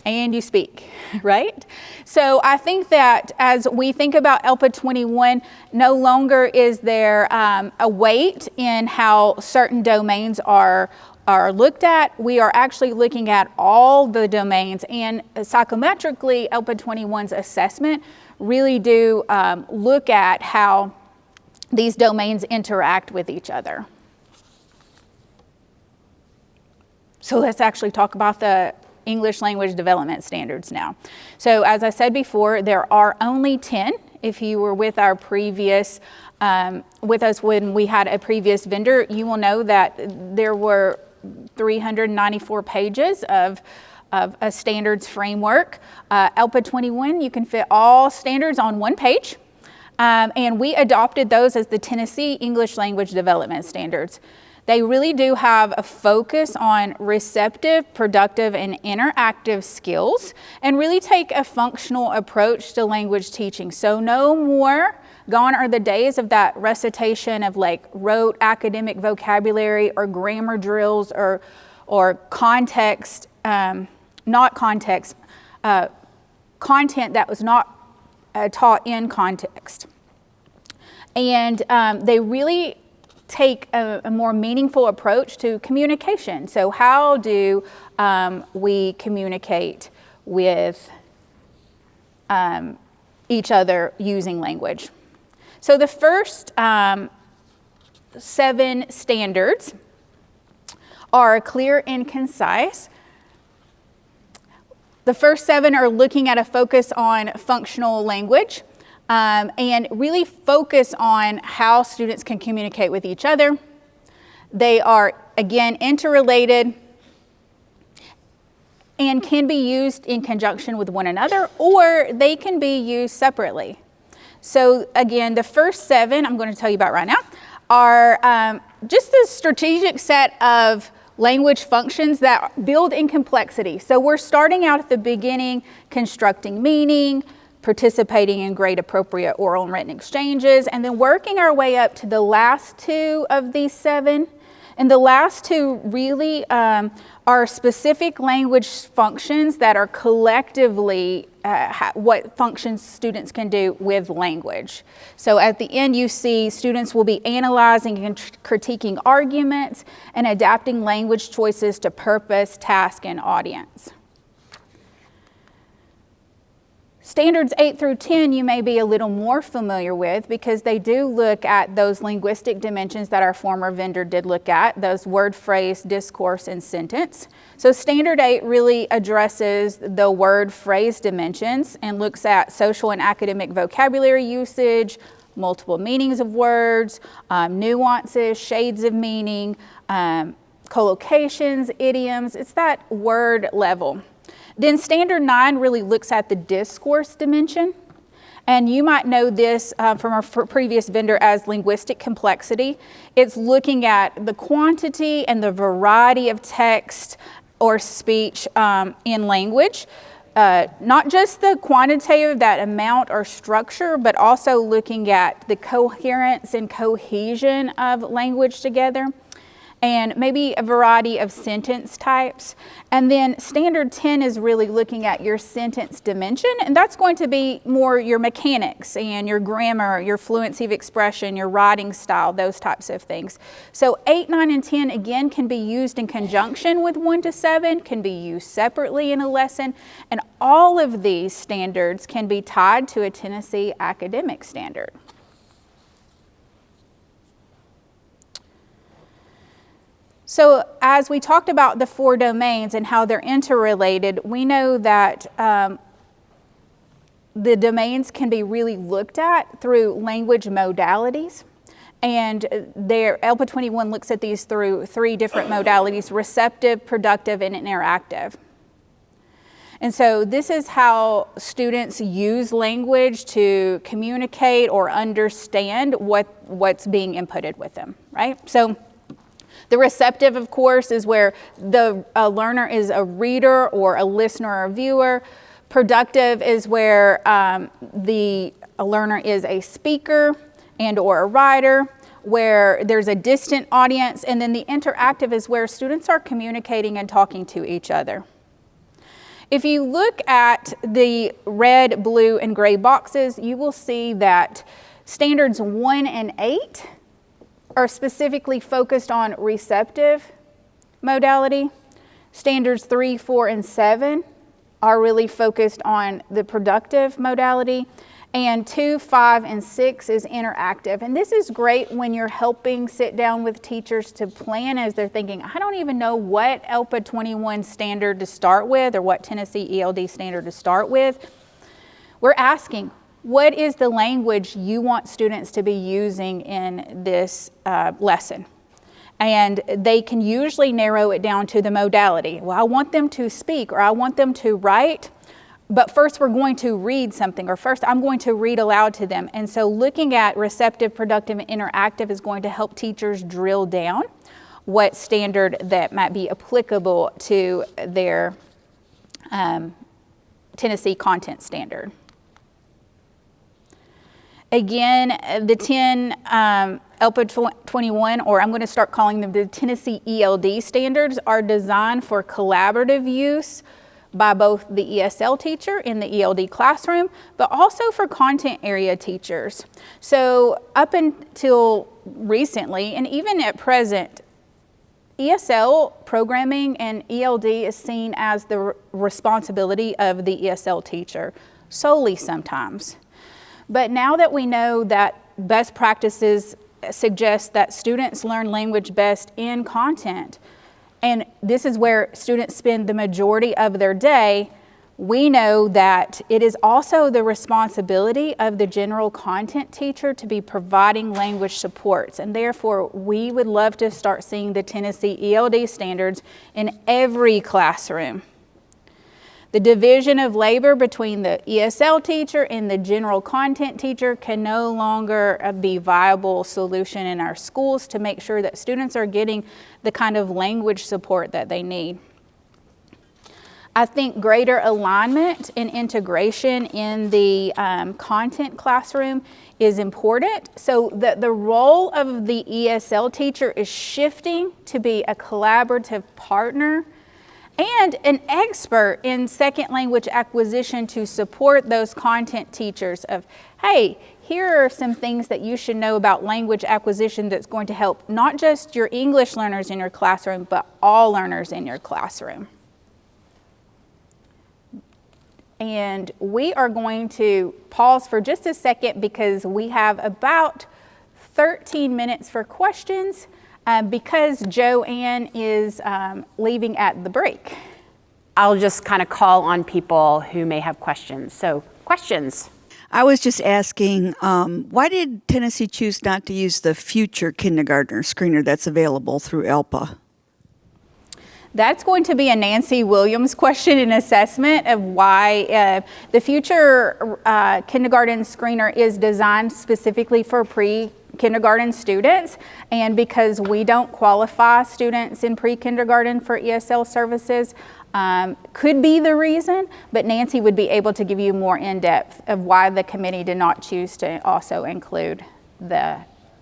and you speak, right? So I think that as we think about ELPA21, no longer is there a weight in how certain domains are looked at. We are actually looking at all the domains, and psychometrically, ELPA21's assessment really do look at how these domains interact with each other. So let's actually talk about the English language development standards now. So as I said before, there are only 10. If you were with our previous, with us when we had a previous vendor, you will know that there were 394 pages of a standards framework. ELPA21, you can fit all standards on one page. And we adopted those as the Tennessee English Language Development Standards. They really do have a focus on receptive, productive, and interactive skills and really take a functional approach to language teaching. So no more, gone are the days of that recitation of like rote academic vocabulary or grammar drills or context, content that was not taught in context. And they really take a more meaningful approach to communication. So how do we communicate with each other using language? So the first 7 standards are clear and concise. The first 7 are looking at a focus on functional language. And really focus on how students can communicate with each other. They are, again, interrelated and can be used in conjunction with one another, or they can be used separately. So again, the first 7 I'm going to tell you about right now are just a strategic set of language functions that build in complexity. So we're starting out at the beginning, constructing meaning, participating in grade appropriate oral and written exchanges, and then working our way up to the last two of these 7. And the last two really are specific language functions that are collectively what functions students can do with language. So at the end, you see students will be analyzing and critiquing arguments and adapting language choices to purpose, task, and audience. Standards 8 through 10 you may be a little more familiar with because they do look at those linguistic dimensions that our former vendor did look at, those word, phrase, discourse, and sentence. So Standard 8 really addresses the word, phrase dimensions and looks at social and academic vocabulary usage, multiple meanings of words, nuances, shades of meaning, collocations, idioms. It's that word level. Then Standard 9 really looks at the discourse dimension. And you might know this from our previous vendor as linguistic complexity. It's looking at the quantity and the variety of text or speech in language. Not just the quantitative, that amount or structure, but also looking at the coherence and cohesion of language together, and maybe a variety of sentence types. And then Standard 10 is really looking at your sentence dimension, and that's going to be more your mechanics and your grammar, your fluency of expression, your writing style, those types of things. So 8, 9, and 10 again can be used in conjunction with 1 to 7, can be used separately in a lesson, and all of these standards can be tied to a Tennessee academic standard. So as we talked about the 4 domains and how they're interrelated, we know that the domains can be really looked at through language modalities. And ELPA21 looks at these through 3 different modalities: receptive, productive, and interactive. And so this is how students use language to communicate or understand what's being inputted with them, right? So the receptive, of course, is where the learner is a reader or a listener or a viewer. Productive is where the learner is a speaker and or a writer, where there's a distant audience. And then the interactive is where students are communicating and talking to each other. If you look at the red, blue, and gray boxes, you will see that standards 1 and 8 are specifically focused on receptive modality. Standards 3, 4, and 7 are really focused on the productive modality. And 2, 5, and 6 is interactive. And this is great when you're helping sit down with teachers to plan as they're thinking, I don't even know what ELPA21 standard to start with or what Tennessee ELD standard to start with. We're asking, what is the language you want students to be using in this lesson? And they can usually narrow it down to the modality. Well, I want them to speak or I want them to write, but first we're going to read something, or first I'm going to read aloud to them. And so looking at receptive, productive, and interactive is going to help teachers drill down what standard that might be applicable to their Tennessee content standard. Again, the 10 ELPA21, or I'm going to start calling them the Tennessee ELD standards, are designed for collaborative use by both the ESL teacher in the ELD classroom, but also for content area teachers. So up until recently, and even at present, ESL programming and ELD is seen as the responsibility of the ESL teacher, solely sometimes. But now that we know that best practices suggest that students learn language best in content, and this is where students spend the majority of their day, we know that it is also the responsibility of the general content teacher to be providing language supports. And therefore, we would love to start seeing the Tennessee ELD standards in every classroom. The division of labor between the ESL teacher and the general content teacher can no longer be a viable solution in our schools to make sure that students are getting the kind of language support that they need. I think greater alignment and integration in the content classroom is important. So the role of the ESL teacher is shifting to be a collaborative partner and an expert in second language acquisition to support those content teachers of, hey, here are some things that you should know about language acquisition that's going to help not just your English learners in your classroom, but all learners in your classroom. And we are going to pause for just a second because we have about 13 minutes for questions. Because Joanne is leaving at the break. I'll just kind of call on people who may have questions. So, questions? I was just asking, why did Tennessee choose not to use the future kindergartner screener that's available through ELPA? That's going to be a Nancy Williams question in assessment of why the future kindergarten screener is designed specifically for pre-kindergarten students, and because we don't qualify students in pre-kindergarten for ESL services, could be the reason, but Nancy would be able to give you more in-depth of why the committee did not choose to also include the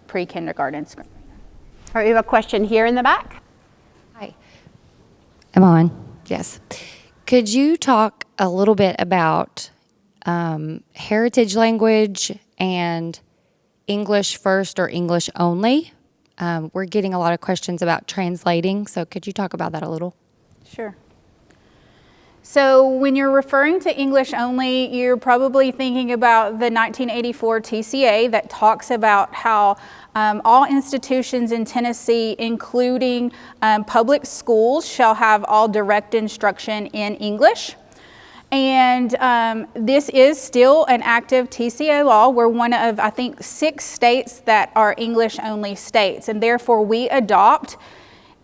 pre-kindergarten screener. All right, we have a question here in the back. Hi. Am I on? Yes. Could you talk a little bit about heritage language and English first or English only? We're getting a lot of questions about translating, so could you talk about that a little? Sure. So when you're referring to English only, you're probably thinking about the 1984 TCA that talks about how all institutions in Tennessee, including public schools, shall have all direct instruction in English. And this is still an active TCA law. We're one of, I think, 6 states that are English-only states, and therefore we adopt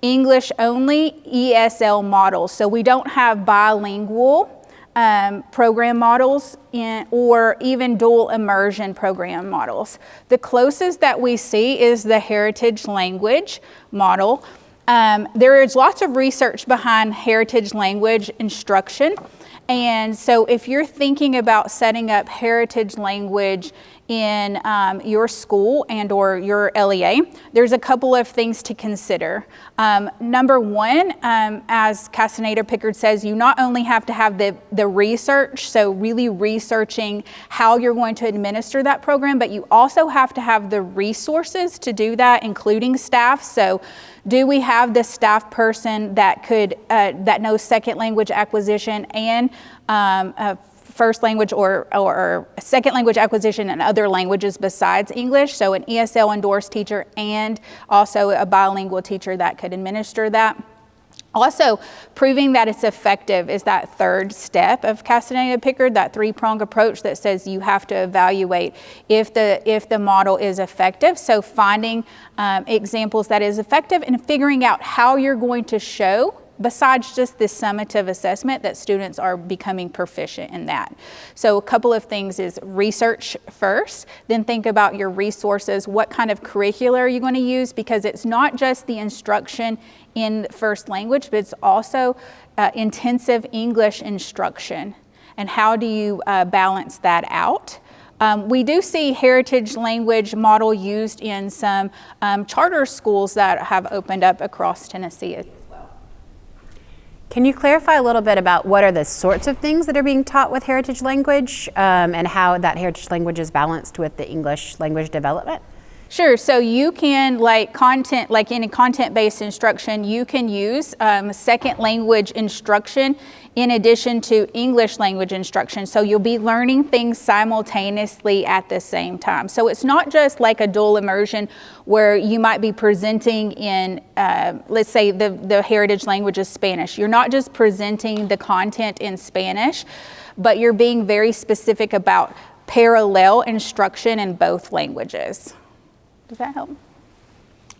English-only ESL models. So we don't have bilingual program models or even dual immersion program models. The closest that we see is the heritage language model. There is lots of research behind heritage language instruction. And so if you're thinking about setting up heritage language in your school and or your LEA, there's a couple of things to consider. Number one, as Castaneda Pickard says, you not only have to have the research, so really researching how you're going to administer that program, but you also have to have the resources to do that, including staff. So do we have the staff person that could that knows second language acquisition and first language or second language acquisition in other languages besides English? So an ESL endorsed teacher and also a bilingual teacher that could administer that. Also, proving that it's effective is that third step of Castaneda Pickard, that 3-prong approach that says you have to evaluate if the model is effective. So finding examples that is effective and figuring out how you're going to show, besides just this summative assessment, that students are becoming proficient in that. So a couple of things is research first, then think about your resources. What kind of curricula are you going to use? Because it's not just the instruction in first language, but it's also intensive English instruction. And how do you balance that out? We do see heritage language model used in some charter schools that have opened up across Tennessee as well. Can you clarify a little bit about what are the sorts of things that are being taught with heritage language and how that heritage language is balanced with the English language development? Sure. So you can, like in a content-based instruction, you can use second language instruction in addition to English language instruction. So you'll be learning things simultaneously at the same time. So it's not just like a dual immersion where you might be presenting in, let's say the heritage language is Spanish. You're not just presenting the content in Spanish, but you're being very specific about parallel instruction in both languages. Does that help?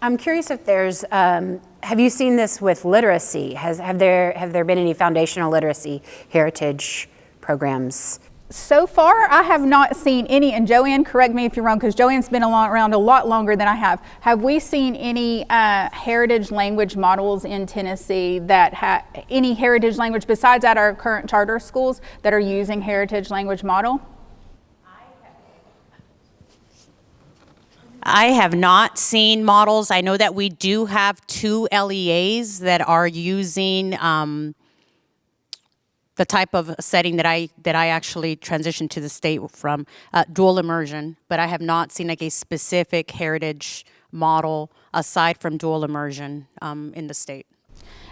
I'm curious if there's, have you seen this with literacy? Have there been any foundational literacy heritage programs? So far, I have not seen any, and Joanne, correct me if you're wrong, because Joanne's been around a lot longer than I have. Have we seen any heritage language models in Tennessee that have any heritage language besides at our current charter schools that are using heritage language model? I have not seen models. I know that we do have 2 LEAs that are using the type of setting that I actually transitioned to the state from, dual immersion, but I have not seen like a specific heritage model aside from dual immersion in the state.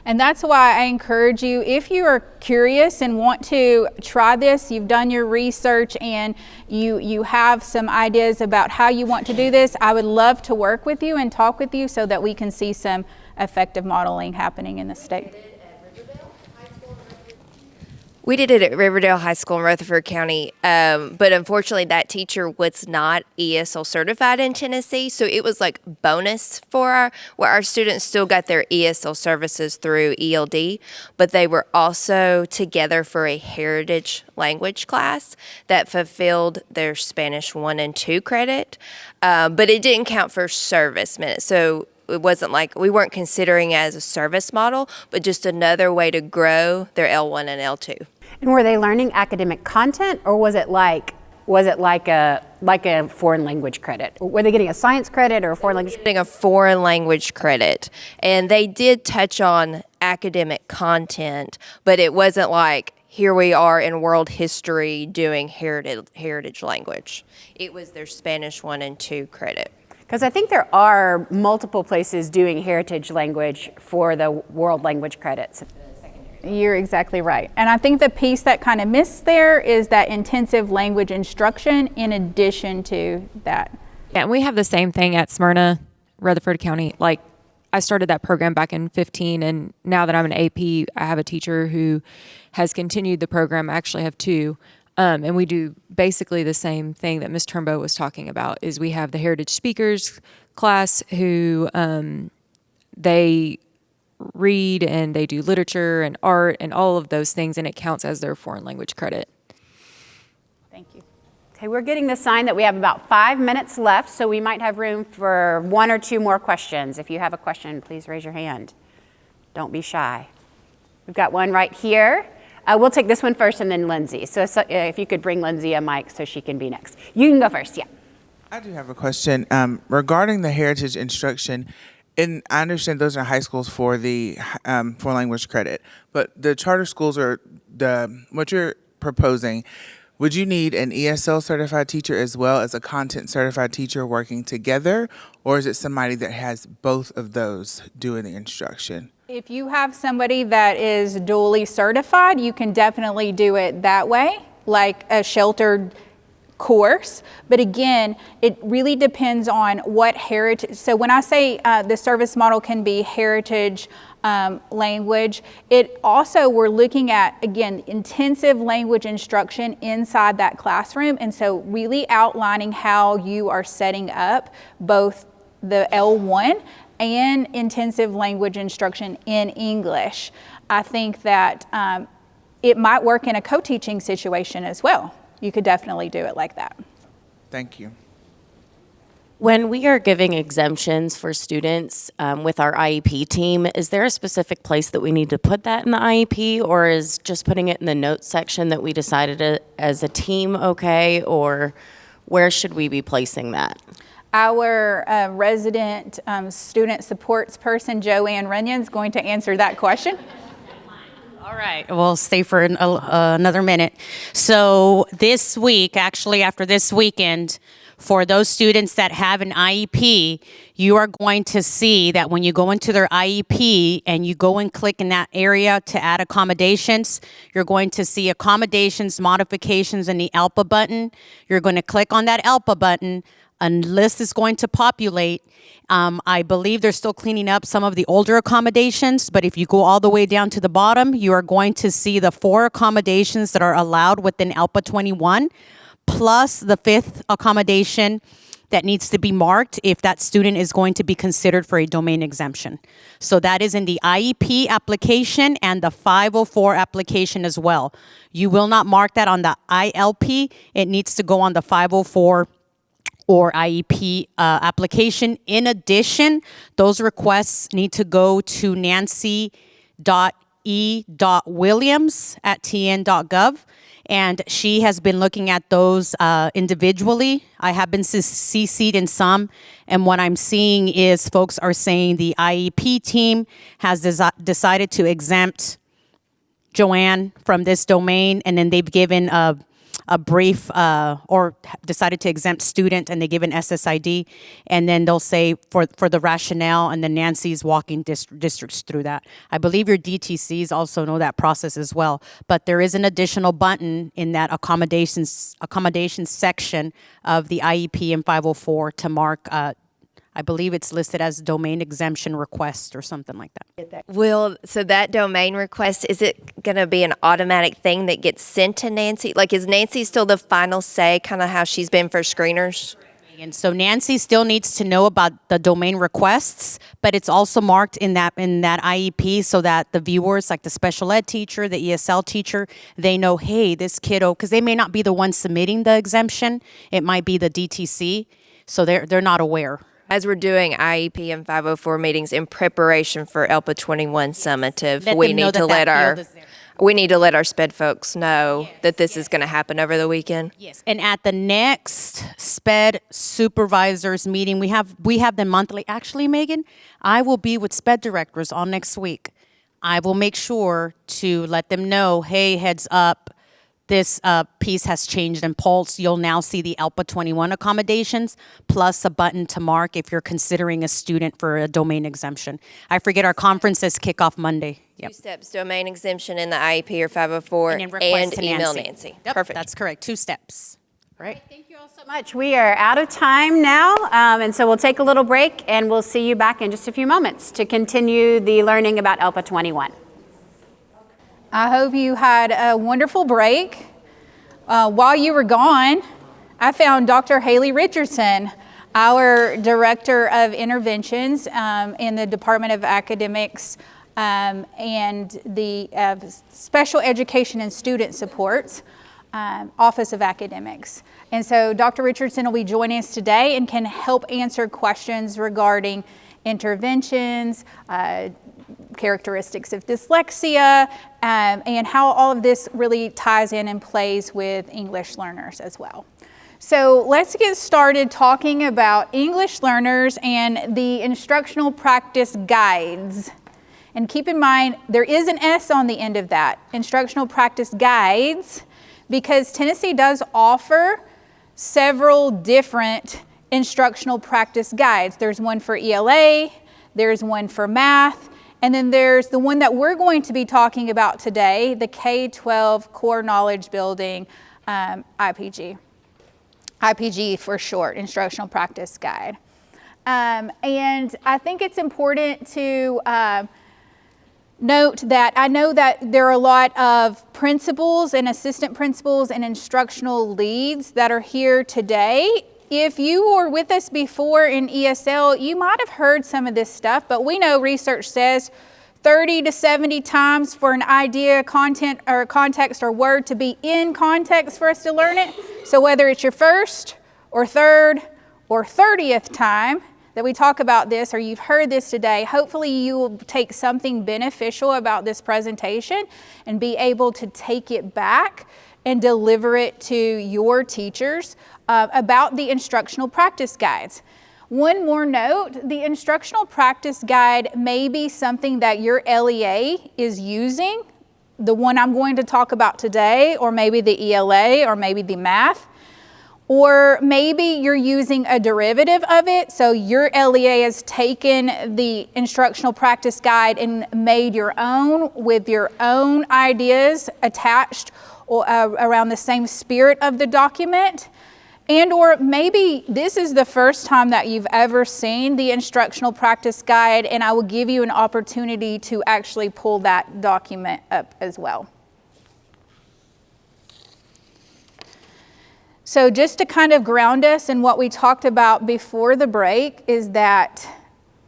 And that's why I encourage you, if you are curious and want to try this, you've done your research and you have some ideas about how you want to do this, I would love to work with you and talk with you so that we can see some effective modeling happening in the state. We did it at Riverdale High School in Rutherford County, but unfortunately that teacher was not ESL certified in Tennessee, so it was like bonus for our students still got their ESL services through ELD, but they were also together for a heritage language class that fulfilled their Spanish 1 and 2 credit, but it didn't count for service minutes, so it wasn't like we weren't considering it as a service model, but just another way to grow their L1 and L2. And were they learning academic content, or was it like a foreign language credit? Were they getting a science credit or a foreign language? Getting a foreign language credit, and they did touch on academic content, but it wasn't like here we are in world history doing heritage language. It was their Spanish 1 and 2 credit. Because I think there are multiple places doing heritage language for the world language credits. You're exactly right. And I think the piece that kind of missed there is that intensive language instruction in addition to that. Yeah, and we have the same thing at Smyrna, Rutherford County. Like, I started that program back in 2015, and now that I'm an AP, I have a teacher who has continued the program. I actually have 2. And we do basically the same thing that Ms. Turnbow was talking about, is we have the Heritage Speakers class who they read and they do literature and art and all of those things, and it counts as their foreign language credit. Thank you. Okay, we're getting the sign that we have about 5 minutes left, so we might have room for 1 or 2 more questions. If you have a question, please raise your hand. Don't be shy. We've got one right here. We'll take this one first and then Lindsay. So if you could bring Lindsay a mic so she can be next. You can go first, yeah. I do have a question regarding the heritage instruction. And I understand those are high schools for the foreign language credit, but the charter schools are what you're proposing. Would you need an ESL certified teacher as well as a content certified teacher working together, or is it somebody that has both of those doing the instruction? If you have somebody that is dually certified, you can definitely do it that way, like a sheltered course. But again, it really depends on what heritage. So when I say the service model can be heritage language, it also, we're looking at, again, intensive language instruction inside that classroom. And so really outlining how you are setting up both the L1 and intensive language instruction in English. I think that it might work in a co-teaching situation as well. You could definitely do it like that. Thank you. When we are giving exemptions for students with our IEP team, is there a specific place that we need to put that in the IEP, or is just putting it in the notes section that we decided as a team okay, or where should we be placing that? Our resident student supports person, Joanne Runyon, is going to answer that question. All right, we'll stay for another minute. So this week, actually after this weekend, for those students that have an IEP, you are going to see that when you go into their IEP and you go and click in that area to add accommodations, you're going to see accommodations, modifications, and the ELPA button. You're going to click on that ELPA button. A list is going to populate. I believe they're still cleaning up some of the older accommodations, but if you go all the way down to the bottom, you are going to see the 4 accommodations that are allowed within ELPA21, plus the 5th accommodation that needs to be marked if that student is going to be considered for a domain exemption. So that is in the IEP application and the 504 application as well. You will not mark that on the ILP. It needs to go on the 504 or IEP application. In addition, those requests need to go to nancy.e.williams@tn.gov. And she has been looking at those individually. I have been CC'd in some, and what I'm seeing is folks are saying the IEP team has decided to exempt Joanne from this domain, and then they've given a brief or decided to exempt student, and they give an SSID, and then they'll say for the rationale, and then Nancy's walking districts through that. I believe your DTCs also know that process as well, but there is an additional button in that accommodations section of the IEP and 504 to mark, I believe it's listed as domain exemption request or something like that. So that domain request, is it going to be an automatic thing that gets sent to Nancy? Like, is Nancy still the final say, kind of how she's been for screeners? And so Nancy still needs to know about the domain requests, but it's also marked in that IEP so that the viewers, like the special ed teacher, the ESL teacher, they know, hey, this kiddo, because they may not be the one submitting the exemption. It might be the DTC, so they're not aware. As we're doing IEP and 504 meetings in preparation for ELPA21 summative, we need to let our SPED folks know that this is going to happen over the weekend. Yes, and at the next SPED supervisors meeting, we have them monthly. Actually, Megan, I will be with SPED directors all next week. I will make sure to let them know, hey, heads up, this piece has changed in Pulse. You'll now see the ELPA21 accommodations plus a button to mark if you're considering a student for a domain exemption. I forget our conferences kick off Monday. Yep. 2 steps, domain exemption in the IEP or 504, And then request to email Nancy. Nancy. Yep, Perfect. that's correct. 2 steps. Right. Thank you all so much. We are out of time now, and so we'll take a little break, and we'll see you back in just a few moments to continue the learning about ELPA21. I hope you had a wonderful break. While you were gone, I found Dr. Haley Richardson, our Director of Interventions in the Department of Academics and the Special Education and Student Supports Office of Academics. And so Dr. Richardson will be joining us today and can help answer questions regarding interventions, characteristics of dyslexia, and how all of this really ties in and plays with English learners as well. So let's get started talking about English learners and the instructional practice guides. And keep in mind, there is an S on the end of that, instructional practice guides, because Tennessee does offer several different instructional practice guides. There's one for ELA, there's one for math, and then there's the one that we're going to be talking about today, the K-12 Core Knowledge Building IPG. IPG for short, Instructional Practice Guide. And I think it's important to note that I know that there are a lot of principals and assistant principals and instructional leads that are here today. If you were with us before in ESL, you might have heard some of this stuff, but we know research says 30 to 70 times for an idea, content, or context or word to be in context for us to learn it. So whether it's your first or third or 30th time that we talk about this, or you've heard this today, hopefully you will take something beneficial about this presentation and be able to take it back and deliver it to your teachers about the instructional practice guides. One more note, the instructional practice guide may be something that your LEA is using, the one I'm going to talk about today, or maybe the ELA, or maybe the math, or maybe you're using a derivative of it. So your LEA has taken the instructional practice guide and made your own with your own ideas attached or, around the same spirit of the document. And or maybe this is the first time that you've ever seen the instructional practice guide, and I will give you an opportunity to actually pull that document up as well. So just to kind of ground us in what we talked about before the break is that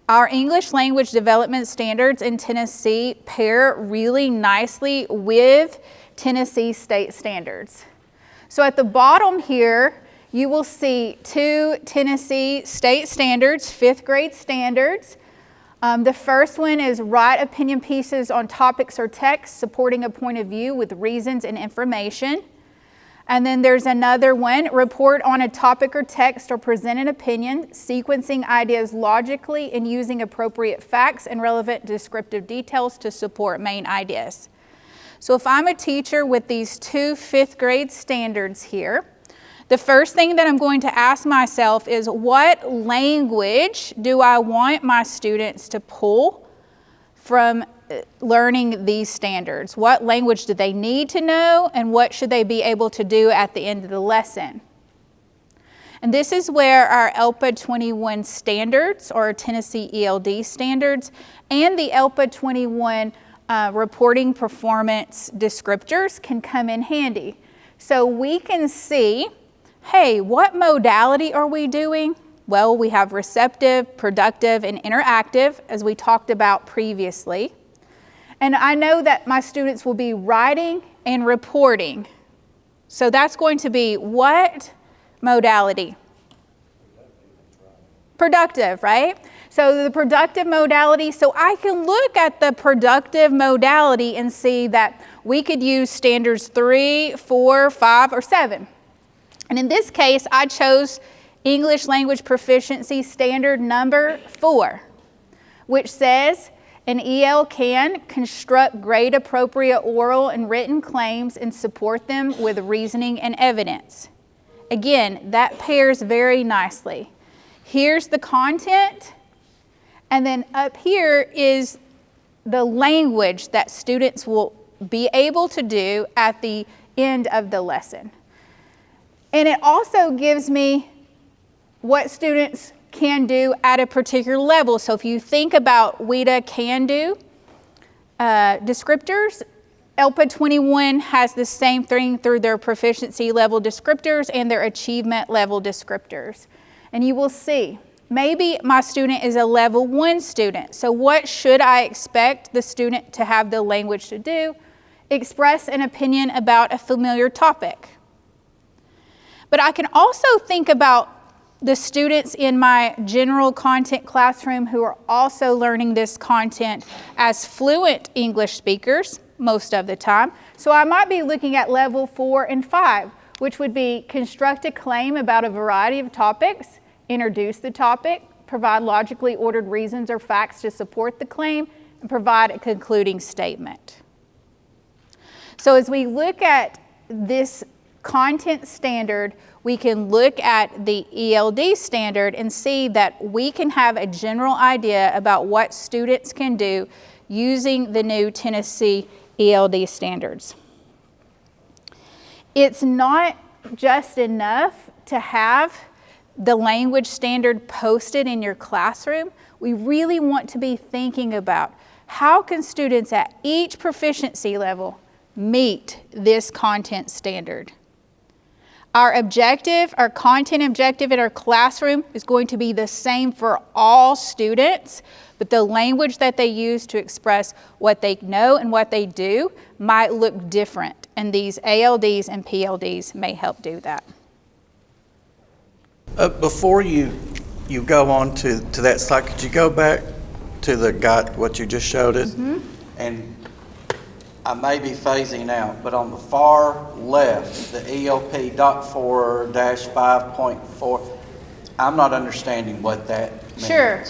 our English language development standards in Tennessee pair really nicely with Tennessee state standards. So at the bottom here, you will see 2 Tennessee state standards, 5th grade standards. The first one is write opinion pieces on topics or texts supporting a point of view with reasons and information. And then there's another one, report on a topic or text or present an opinion, sequencing ideas logically and using appropriate facts and relevant descriptive details to support main ideas. So if I'm a teacher with these 2 5th grade standards here, the first thing that I'm going to ask myself is what language do I want my students to pull from learning these standards? What language do they need to know and what should they be able to do at the end of the lesson? And this is where our ELPA21 standards or Tennessee ELD standards and the ELPA21 reporting performance descriptors can come in handy. So we can see, hey, what modality are we doing? Well, we have receptive, productive, and interactive, as we talked about previously. And I know that my students will be writing and reporting. So that's going to be what modality? Productive, right? So the productive modality, so I can look at the productive modality and see that we could use standards 3, 4, 5, or 7. And in this case, I chose English language proficiency standard number 4, which says, an EL can construct grade appropriate oral and written claims and support them with reasoning and evidence. Again, that pairs very nicely. Here's the content, and then up here is the language that students will be able to do at the end of the lesson. And it also gives me what students can do at a particular level. So if you think about WIDA can do descriptors, ELPA21 has the same thing through their proficiency level descriptors and their achievement level descriptors. And you will see, maybe my student is a level 1 student. So what should I expect the student to have the language to do? Express an opinion about a familiar topic. But I can also think about the students in my general content classroom who are also learning this content as fluent English speakers most of the time. So I might be looking at level 4 and 5, which would be construct a claim about a variety of topics, introduce the topic, provide logically ordered reasons or facts to support the claim, and provide a concluding statement. So as we look at this content standard, we can look at the ELD standard and see that we can have a general idea about what students can do using the new Tennessee ELD standards. It's not just enough to have the language standard posted in your classroom. We really want to be thinking about how can students at each proficiency level meet this content standard. Our objective, our content objective in our classroom is going to be the same for all students, but the language that they use to express what they know and what they do might look different, and these ALDs and PLDs may help do that. Before you go on to that slide, could you go back to the guide, what you just showed us? Mm-hmm. And I may be phasing out, but on the far left, the ELP.4-5.4, I'm not understanding what that means. Sure.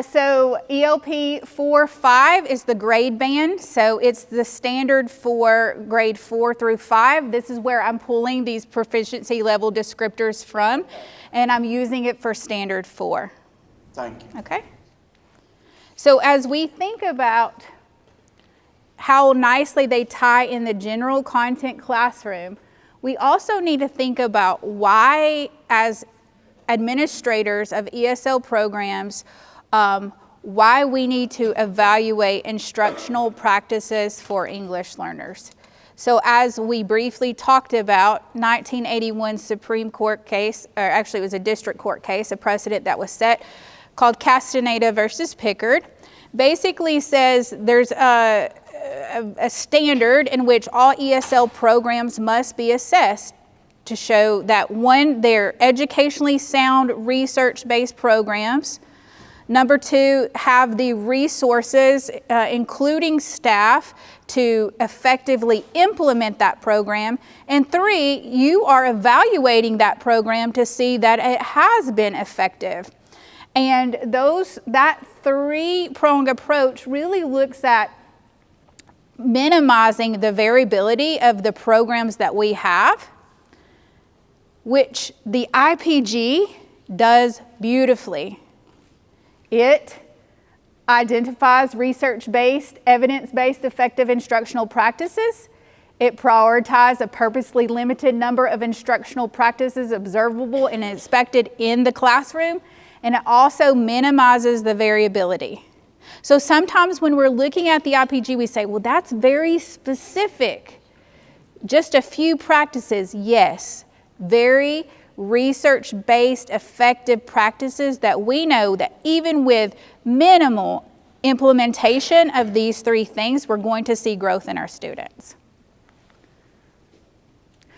So ELP 4.5 is the grade band. So it's the standard for grade 4 through 5. This is where I'm pulling these proficiency level descriptors from, and I'm using it for standard 4. Thank you. Okay. So as we think about how nicely they tie in the general content classroom, we also need to think about why, as administrators of ESL programs, why we need to evaluate instructional practices for English learners. So as we briefly talked about, 1981 Supreme Court case, or actually it was a district court case, a precedent that was set called Castaneda versus Pickard, basically says there's a standard in which all ESL programs must be assessed to show that, one, they're educationally sound research-based programs. Number two, have the resources, including staff, to effectively implement that program. And three, you are evaluating that program to see that it has been effective. And that three-pronged approach really looks at minimizing the variability of the programs that we have, which the IPG does beautifully. It identifies research-based, evidence-based effective instructional practices. It prioritizes a purposely limited number of instructional practices observable and inspected in the classroom, and it also minimizes the variability. So sometimes when we're looking at the IPG, we say, well, that's very specific. Just a few practices, yes. Very research-based effective practices that we know that even with minimal implementation of these three things, we're going to see growth in our students.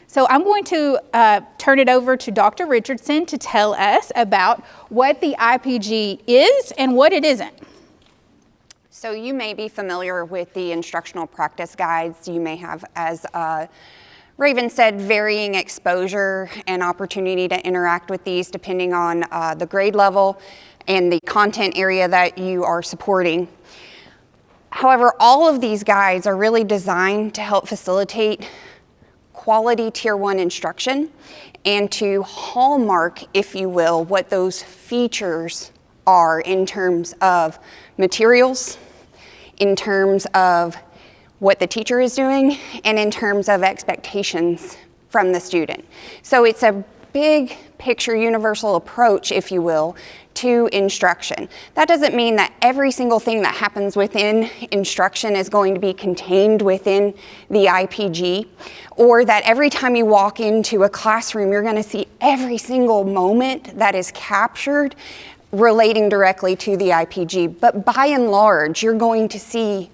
So I'm going to turn it over to Dr. Richardson to tell us about what the IPG is and what it isn't. So you may be familiar with the instructional practice guides. You may have, as Raven said, varying exposure and opportunity to interact with these depending on the grade level and the content area that you are supporting. However, all of these guides are really designed to help facilitate quality Tier 1 instruction and to hallmark, if you will, what those features are in terms of materials, in terms of what the teacher is doing, and in terms of expectations from the student. So it's a big picture universal approach, if you will, to instruction. That doesn't mean that every single thing that happens within instruction is going to be contained within the IPG, or that every time you walk into a classroom, you're going to see every single moment that is captured relating directly to the IPG. But by and large, you're going to see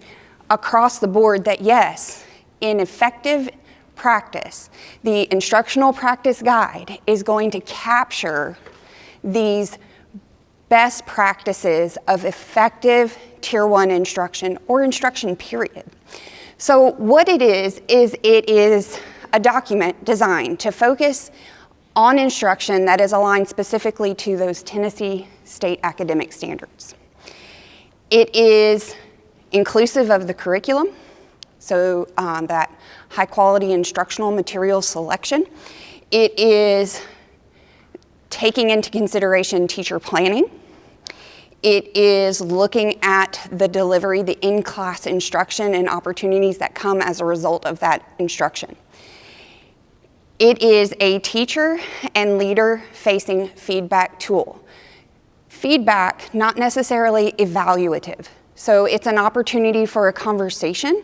across the board that yes, in effective practice, the instructional practice guide is going to capture these best practices of effective Tier 1 instruction or instruction period. So what it is a document designed to focus on instruction that is aligned specifically to those Tennessee state academic standards. It is inclusive of the curriculum, so that high quality instructional material selection. It is taking into consideration teacher planning. It is looking at the delivery, the in-class instruction and opportunities that come as a result of that instruction. It is a teacher and leader facing feedback tool. Feedback, not necessarily evaluative. So it's an opportunity for a conversation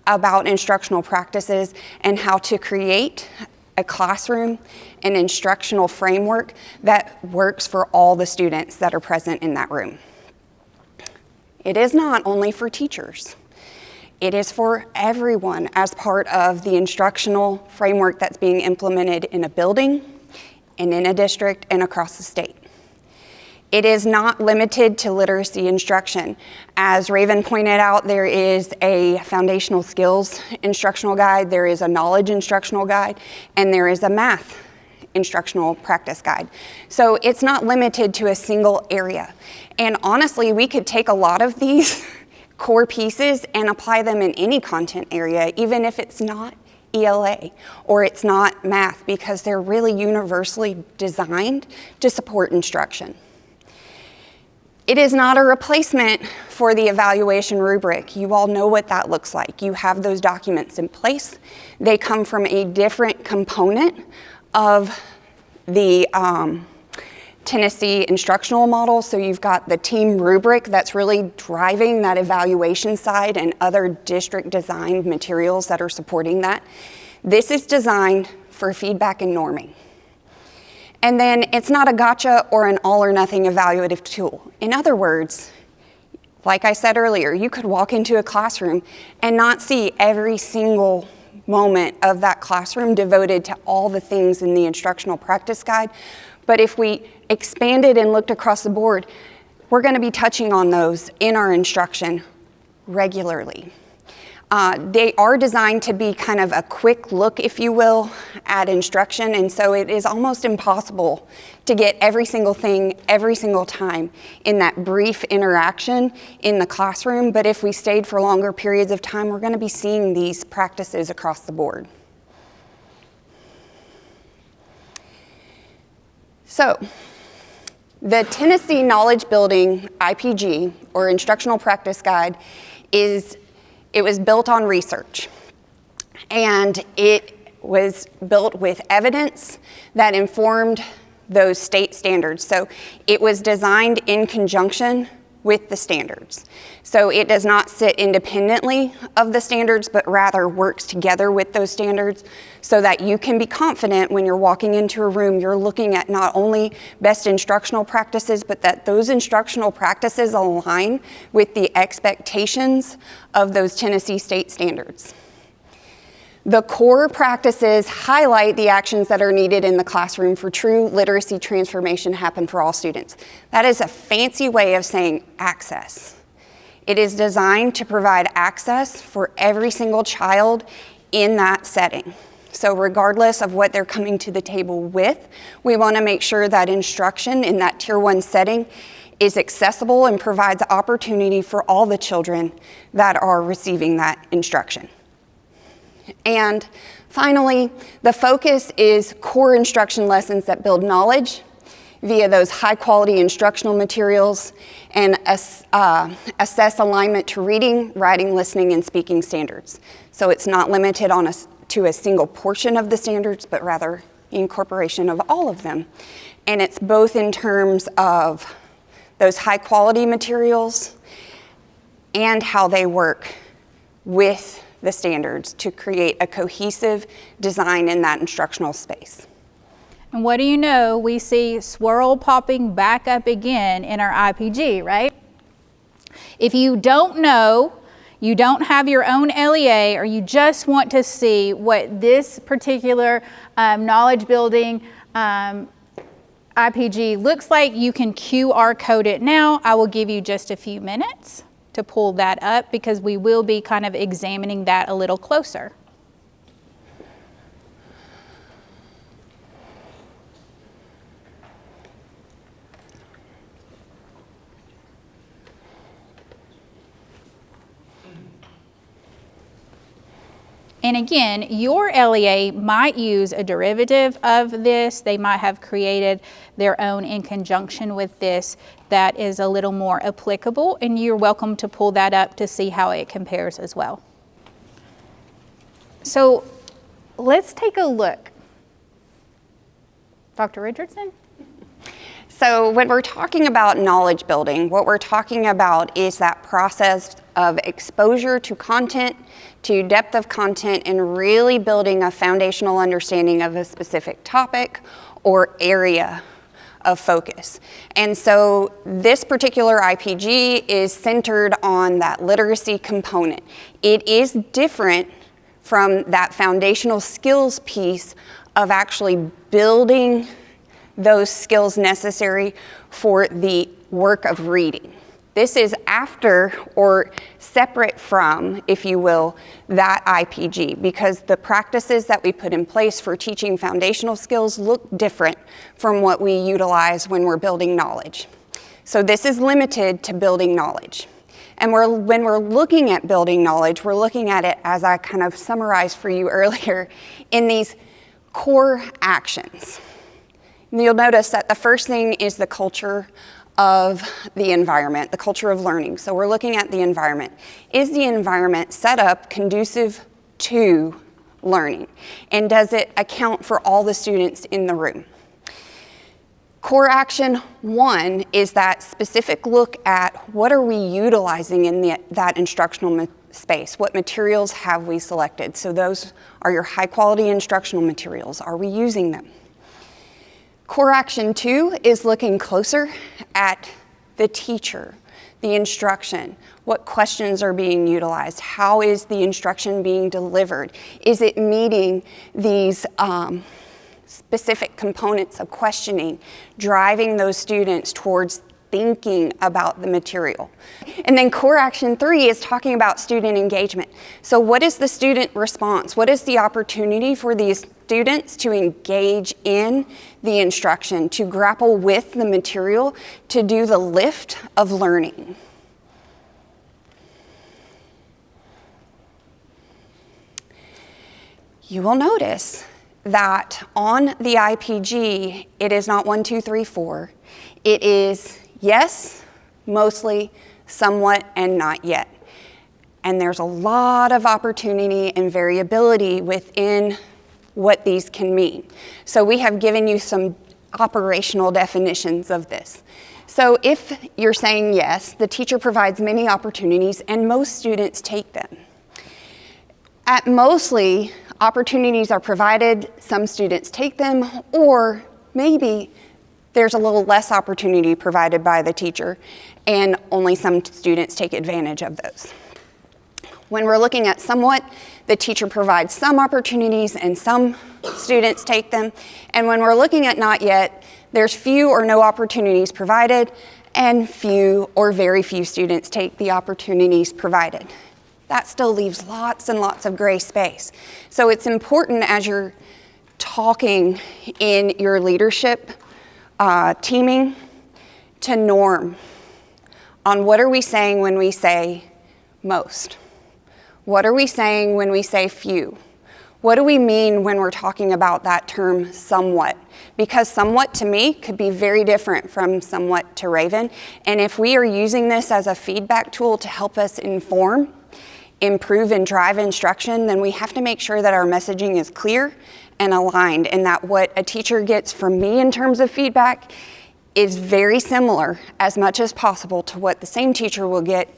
about instructional practices and how to create a classroom and instructional framework that works for all the students that are present in that room. It is not only for teachers. It is for everyone as part of the instructional framework that's being implemented in a building and in a district and across the state. It is not limited to literacy instruction. As Raven pointed out, there is a foundational skills instructional guide, there is a knowledge instructional guide, and there is a math instructional practice guide. So it's not limited to a single area. And honestly, we could take a lot of these core pieces and apply them in any content area, even if it's not ELA or it's not math, because they're really universally designed to support instruction. It is not a replacement for the evaluation rubric. You all know what that looks like. You have those documents in place. They come from a different component of the Tennessee instructional model. So you've got the team rubric that's really driving that evaluation side and other district designed materials that are supporting that. This is designed for feedback and norming. And then it's not a gotcha or an all or nothing evaluative tool. In other words, like I said earlier, you could walk into a classroom and not see every single moment of that classroom devoted to all the things in the instructional practice guide. But if we expanded and looked across the board, we're going to be touching on those in our instruction regularly. They are designed to be kind of a quick look, if you will, at instruction, and so it is almost impossible to get every single thing every single time in that brief interaction in the classroom. But if we stayed for longer periods of time, we're going to be seeing these practices across the board. So, the Tennessee Knowledge Building IPG, or Instructional Practice Guide, it was built on research, and it was built with evidence that informed those state standards. So it was designed in conjunction with the standards. So it does not sit independently of the standards, but rather works together with those standards so that you can be confident when you're walking into a room, you're looking at not only best instructional practices, but that those instructional practices align with the expectations of those Tennessee state standards. The core practices highlight the actions that are needed in the classroom for true literacy transformation to happen for all students. That is a fancy way of saying access. It is designed to provide access for every single child in that setting. So regardless of what they're coming to the table with, we want to make sure that instruction in that Tier 1 setting is accessible and provides opportunity for all the children that are receiving that instruction. And finally, the focus is core instruction lessons that build knowledge via those high quality instructional materials and assess alignment to reading, writing, listening, and speaking standards. So it's not limited to a single portion of the standards, but rather the incorporation of all of them. And it's both in terms of those high quality materials and how they work with the standards to create a cohesive design in that instructional space. And what do you know? We see swirl popping back up again in our IPG, right? If you don't know, you don't have your own LEA, or you just want to see what this particular knowledge building IPG looks like, you can QR code it now. I will give you just a few minutes to pull that up because we will be kind of examining that a little closer. And again, your LEA might use a derivative of this. They might have created their own in conjunction with this that is a little more applicable, and you're welcome to pull that up to see how it compares as well. So let's take a look. Dr. Richardson? So when we're talking about knowledge building, what we're talking about is that process of exposure to content, to depth of content, and really building a foundational understanding of a specific topic or area of focus. And so this particular IPG is centered on that literacy component. It is different from that foundational skills piece of actually building those skills necessary for the work of reading. This is after or separate from, if you will, that IPG, because the practices that we put in place for teaching foundational skills look different from what we utilize when we're building knowledge. So this is limited to building knowledge. And when we're looking at building knowledge, we're looking at it, as I kind of summarized for you earlier, in these core actions. And you'll notice that the first thing is the culture of the environment, the culture of learning. So we're looking at the environment. Is the environment set up conducive to learning? And does it account for all the students in the room? Core action 1 is that specific look at what are we utilizing in that instructional space? What materials have we selected? So those are your high quality instructional materials. Are we using them? Core action 2 is looking closer at the teacher, the instruction. What questions are being utilized? How is the instruction being delivered? Is it meeting these specific components of questioning, driving those students towards thinking about the material? And then core action 3 is talking about student engagement. So what is the student response? What is the opportunity for these students to engage in the instruction, to grapple with the material, to do the lift of learning? You will notice that on the IPG, it is not 1, 2, 3, 4. It is yes, mostly, somewhat, and not yet. And there's a lot of opportunity and variability within what these can mean. So we have given you some operational definitions of this. So if you're saying yes, the teacher provides many opportunities and most students take them. At mostly, opportunities are provided, some students take them, or maybe there's a little less opportunity provided by the teacher and only some students take advantage of those. When we're looking at somewhat, the teacher provides some opportunities and some students take them. And when we're looking at not yet, there's few or no opportunities provided and few or very few students take the opportunities provided. That still leaves lots and lots of gray space. So it's important as you're talking in your leadership teaming to norm on what are we saying when we say most? What are we saying when we say few? What do we mean when we're talking about that term somewhat? Because somewhat to me could be very different from somewhat to Raven. And if we are using this as a feedback tool to help us inform, improve, and drive instruction, then we have to make sure that our messaging is clear and aligned, and that what a teacher gets from me in terms of feedback is very similar as much as possible to what the same teacher will get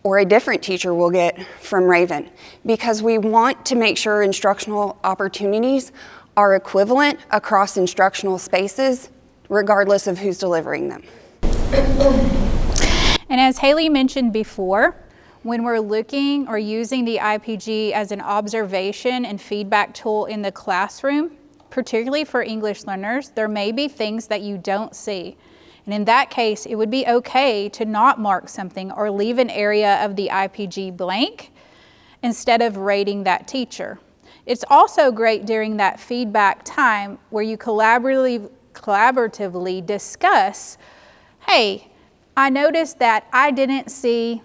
or a different teacher will get from Raven, because we want to make sure instructional opportunities are equivalent across instructional spaces, regardless of who's delivering them. And as Haley mentioned before, when we're looking or using the IPG as an observation and feedback tool in the classroom, particularly for English learners, there may be things that you don't see. And in that case, it would be okay to not mark something or leave an area of the IPG blank instead of rating that teacher. It's also great during that feedback time where you collaboratively discuss, hey, I noticed that I didn't see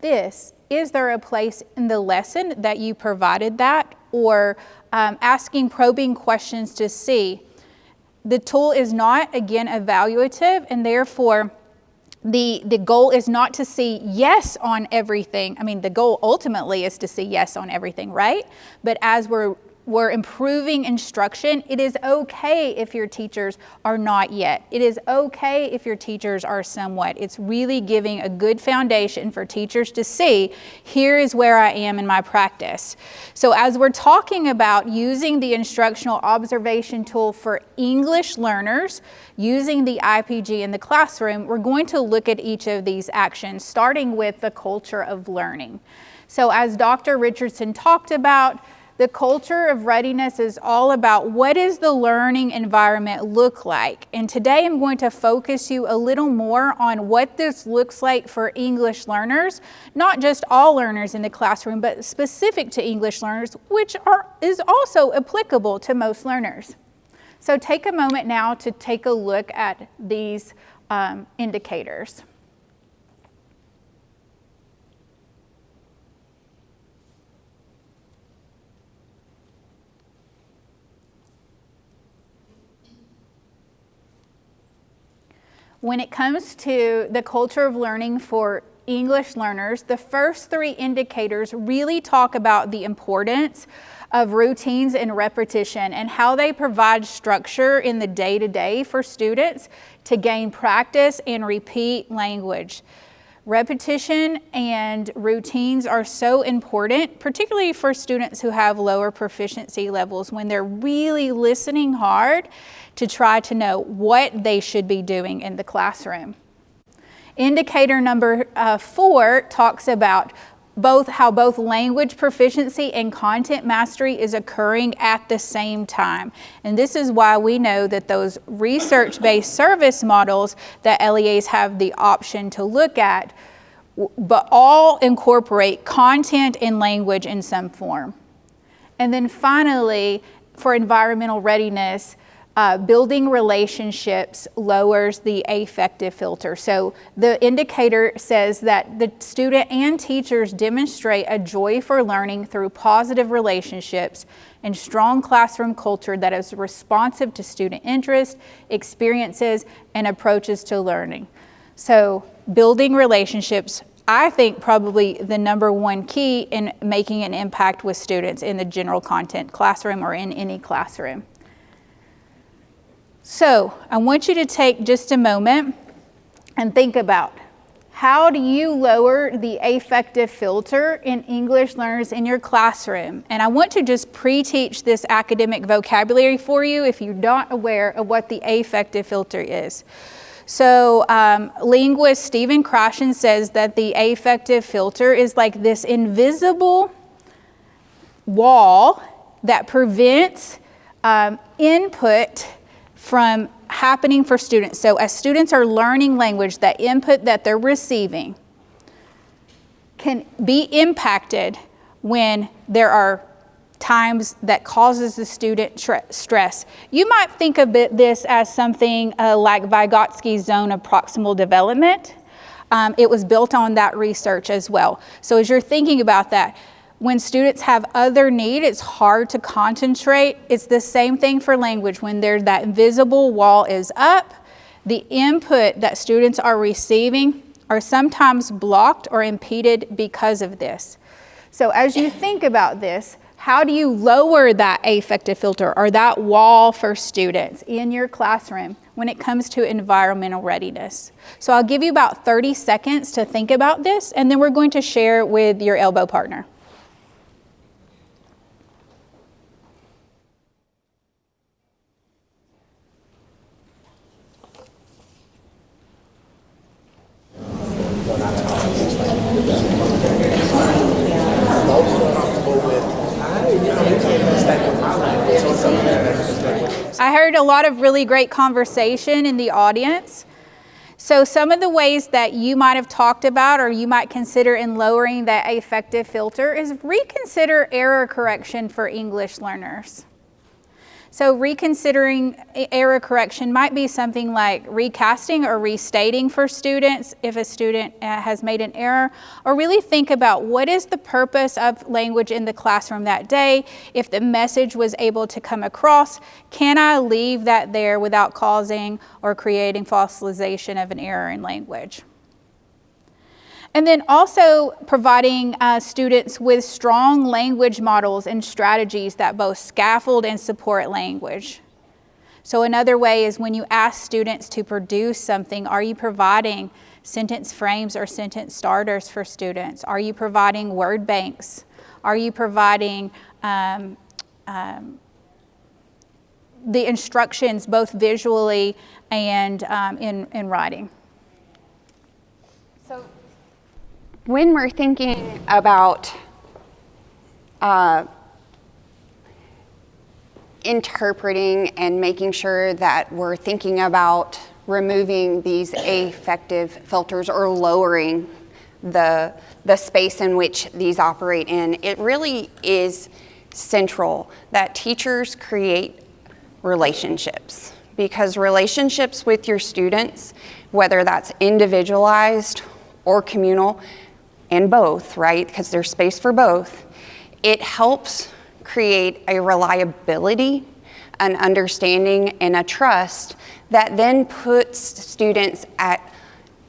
this. Is there a place in the lesson that you provided that? Or asking probing questions to see. The tool is not, again, evaluative, and therefore the goal is not to see yes on everything. I mean, the goal ultimately is to see yes on everything, right? But as we're improving instruction, it is okay if your teachers are not yet. It is okay if your teachers are somewhat. It's really giving a good foundation for teachers to see, here is where I am in my practice. So as we're talking about using the instructional observation tool for English learners, using the IPG in the classroom, we're going to look at each of these actions, starting with the culture of learning. So as Dr. Richardson talked about, the culture of readiness is all about what does the learning environment look like. And today I'm going to focus you a little more on what this looks like for English learners, not just all learners in the classroom, but specific to English learners, which is also applicable to most learners. So take a moment now to take a look at these indicators. When it comes to the culture of learning for English learners, the first 3 indicators really talk about the importance of routines and repetition and how they provide structure in the day-to-day for students to gain practice and repeat language. Repetition and routines are so important, particularly for students who have lower proficiency levels, when they're really listening hard to try to know what they should be doing in the classroom. Indicator number 4 talks about how both language proficiency and content mastery is occurring at the same time. And this is why we know that those research-based service models that LEAs have the option to look at, but all incorporate content and language in some form. And then finally, for environmental readiness, building relationships lowers the affective filter. So the indicator says that the student and teachers demonstrate a joy for learning through positive relationships and strong classroom culture that is responsive to student interest, experiences, and approaches to learning. So building relationships, I think, probably the number 1 key in making an impact with students in the general content classroom or in any classroom. So I want you to take just a moment and think about, how do you lower the affective filter in English learners in your classroom? And I want to just pre-teach this academic vocabulary for you if you're not aware of what the affective filter is. So linguist Stephen Krashen says that the affective filter is like this invisible wall that prevents input from happening for students. So as students are learning language, that input that they're receiving can be impacted when there are times that causes the student stress. You might think of this as something like Vygotsky's zone of proximal development. It was built on that research as well. So as you're thinking about that, when students have other need, it's hard to concentrate. It's the same thing for language. When there's that invisible wall is up, the input that students are receiving are sometimes blocked or impeded because of this. So as you think about this, how do you lower that affective filter or that wall for students in your classroom when it comes to environmental readiness? So I'll give you about 30 seconds to think about this, and then we're going to share with your elbow partner. I heard a lot of really great conversation in the audience. So some of the ways that you might have talked about or you might consider in lowering that affective filter is reconsider error correction for English learners. So reconsidering error correction might be something like recasting or restating for students if a student has made an error, or really think about what is the purpose of language in the classroom that day. If the message was able to come across, can I leave that there without causing or creating fossilization of an error in language? And then also providing students with strong language models and strategies that both scaffold and support language. So another way is when you ask students to produce something, are you providing sentence frames or sentence starters for students? Are you providing word banks? Are you providing the instructions both visually and in writing? When we're thinking about interpreting and making sure that we're thinking about removing these affective filters or lowering the space in which these operate in, it really is central that teachers create relationships, because relationships with your students, whether that's individualized or communal, and both, right? Because there's space for both. It helps create a reliability, an understanding, and a trust that then puts students at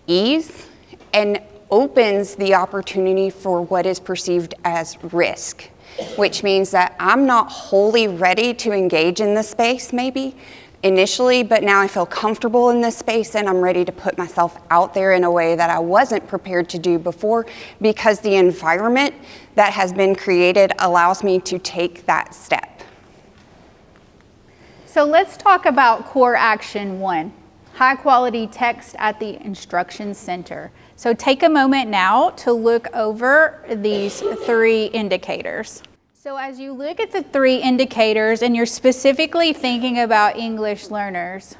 ease and opens the opportunity for what is perceived as risk, which means that I'm not wholly ready to engage in the space maybe initially, but now I feel comfortable in this space and I'm ready to put myself out there in a way that I wasn't prepared to do before, because the environment that has been created allows me to take that step. So let's talk about core action 1, high quality text at the instruction center. So take a moment now to look over these 3 indicators. So as you look at the 3 indicators and you're specifically thinking about English learners,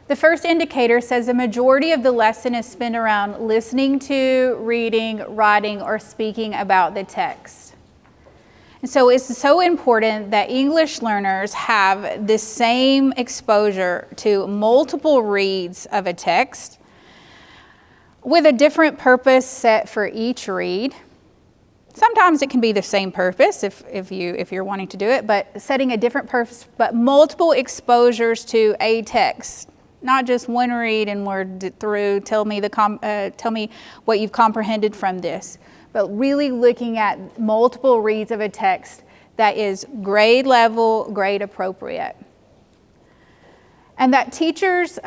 the first indicator says the majority of the lesson is spent around listening to, reading, writing, or speaking about the text. And so it's so important that English learners have the same exposure to multiple reads of a text with a different purpose set for each read. Sometimes it can be the same purpose if you're wanting to do it, but setting a different purpose, but multiple exposures to a text, not just one read and we're through. Tell me what you've comprehended from this, but really looking at multiple reads of a text that is grade level, grade appropriate. And that teachers,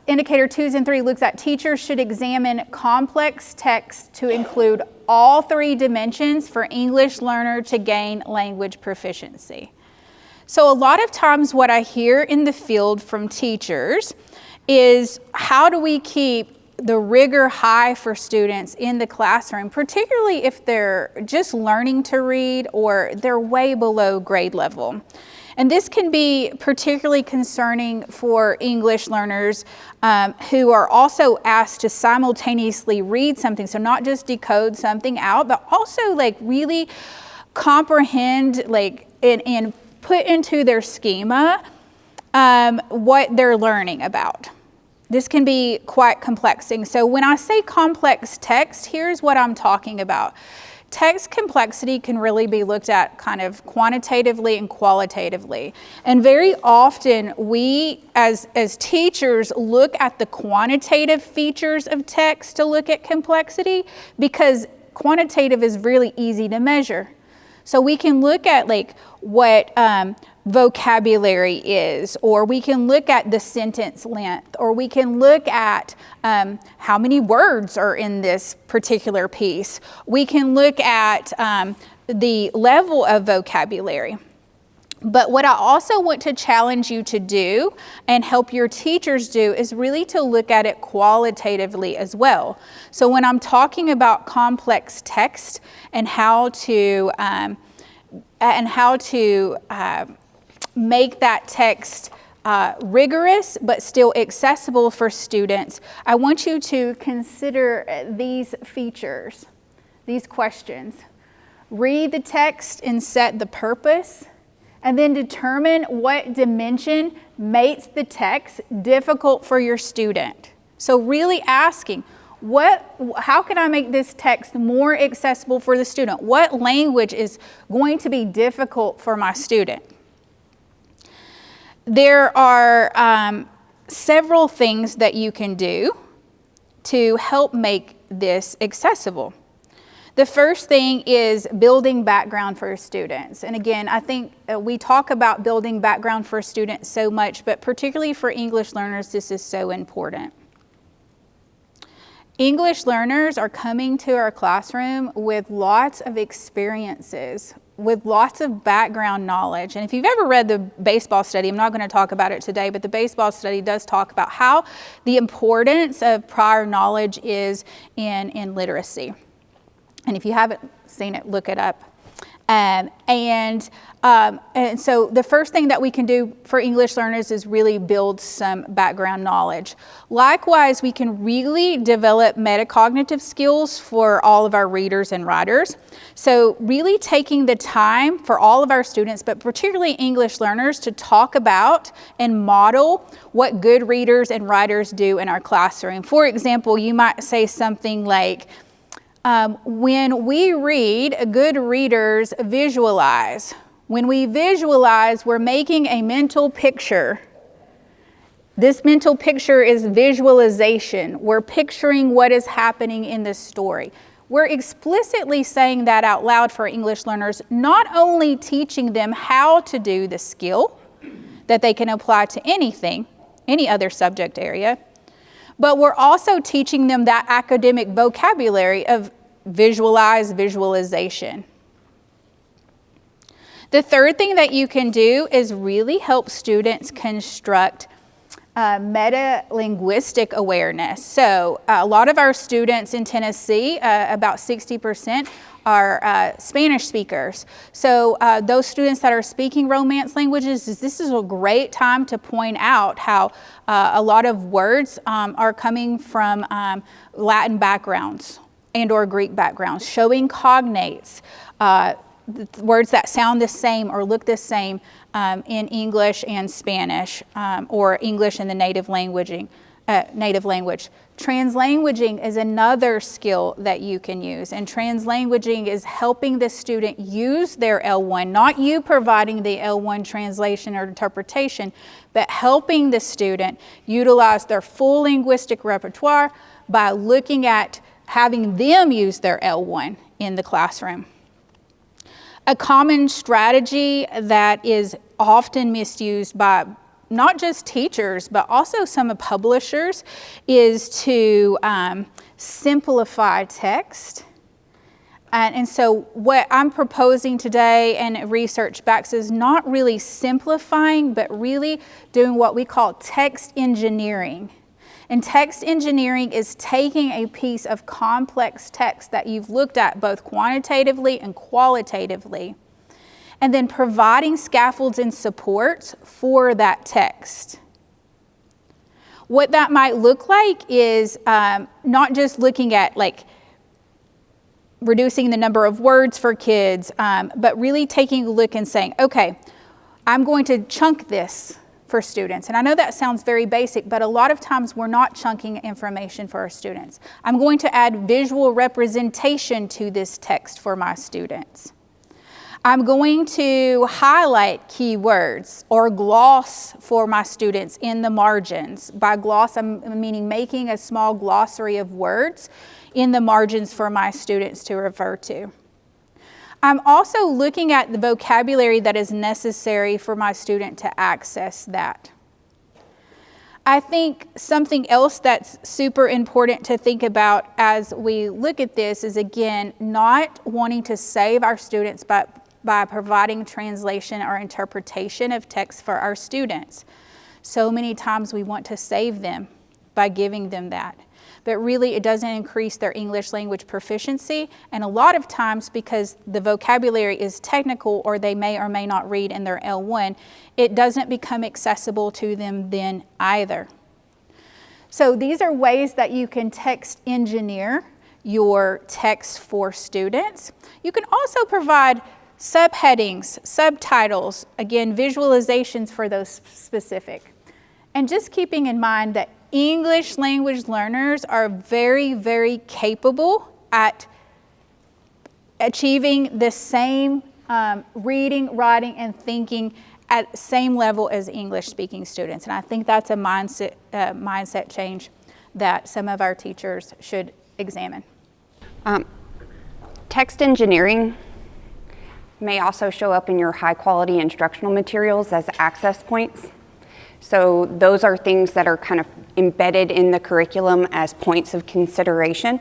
indicator 2s and 3 looks at teachers should examine complex text to include all 3 dimensions for English learner to gain language proficiency. So a lot of times what I hear in the field from teachers is, how do we keep the rigor high for students in the classroom, particularly if they're just learning to read or they're way below grade level. And this can be particularly concerning for English learners who are also asked to simultaneously read something. So not just decode something out, but also like really comprehend and put into their schema what they're learning about. This can be quite complexing. So when I say complex text, here's what I'm talking about. Text complexity can really be looked at kind of quantitatively and qualitatively. And very often we, as teachers, look at the quantitative features of text to look at complexity, because quantitative is really easy to measure. So we can look at like what vocabulary is, or we can look at the sentence length, or we can look at how many words are in this particular piece. We can look at the level of vocabulary. But what I also want to challenge you to do and help your teachers do is really to look at it qualitatively as well. So when I'm talking about complex text and how to make that text rigorous but still accessible for students, I want you to consider these features, these questions. Read the text and set the purpose, and then determine what dimension makes the text difficult for your student. So really asking, how can I make this text more accessible for the student? What language is going to be difficult for my student? There are several things that you can do to help make this accessible. The first thing is building background for students. And again, I think we talk about building background for students so much, but particularly for English learners, this is so important. English learners are coming to our classroom with lots of experiences, with lots of background knowledge. And if you've ever read the baseball study, I'm not going to talk about it today, but the baseball study does talk about how the importance of prior knowledge is in literacy. And if you haven't seen it, look it up. And so the first thing that we can do for English learners is really build some background knowledge. Likewise, we can really develop metacognitive skills for all of our readers and writers. So really taking the time for all of our students, but particularly English learners, to talk about and model what good readers and writers do in our classroom. For example, you might say something like, when we read, good readers visualize. When we visualize, we're making a mental picture. This mental picture is visualization. We're picturing what is happening in this story. We're explicitly saying that out loud for English learners, not only teaching them how to do the skill that they can apply to anything, any other subject area, but we're also teaching them that academic vocabulary of visualization. The third thing that you can do is really help students construct meta-linguistic awareness. So a lot of our students in Tennessee, about 60%, are Spanish speakers. So those students that are speaking Romance languages, this is a great time to point out how a lot of words are coming from Latin backgrounds and or Greek backgrounds, showing cognates, words that sound the same or look the same in English and Spanish, or English in the native language. Translanguaging is another skill that you can use, and translanguaging is helping the student use their L1, not you providing the L1 translation or interpretation, but helping the student utilize their full linguistic repertoire by looking at having them use their L1 in the classroom. A common strategy that is often misused by not just teachers, but also some publishers, is to simplify text. And so what I'm proposing today, and research backs, is not really simplifying, but really doing what we call text engineering. And text engineering is taking a piece of complex text that you've looked at both quantitatively and qualitatively, and then providing scaffolds and supports for that text. What that might look like is not just looking at reducing the number of words for kids, but really taking a look and saying, okay, I'm going to chunk this for students. And I know that sounds very basic, but a lot of times we're not chunking information for our students. I'm going to add visual representation to this text for my students. I'm going to highlight keywords or gloss for my students in the margins. By gloss, I'm meaning making a small glossary of words in the margins for my students to refer to. I'm also looking at the vocabulary that is necessary for my student to access that. I think something else that's super important to think about as we look at this is, again, not wanting to save our students by providing translation or interpretation of text for our students. So many times we want to save them by giving them that. But really it doesn't increase their English language proficiency, and a lot of times because the vocabulary is technical or they may or may not read in their L1, it doesn't become accessible to them then either. So these are ways that you can text engineer your text for students. You can also provide subheadings, subtitles, again, visualizations for those specific. And just keeping in mind that English language learners are very, very capable at achieving the same reading, writing, and thinking at the same level as English-speaking students. And I think that's a mindset change that some of our teachers should examine. Text engineering may also show up in your high-quality instructional materials as access points. So those are things that are kind of embedded in the curriculum as points of consideration.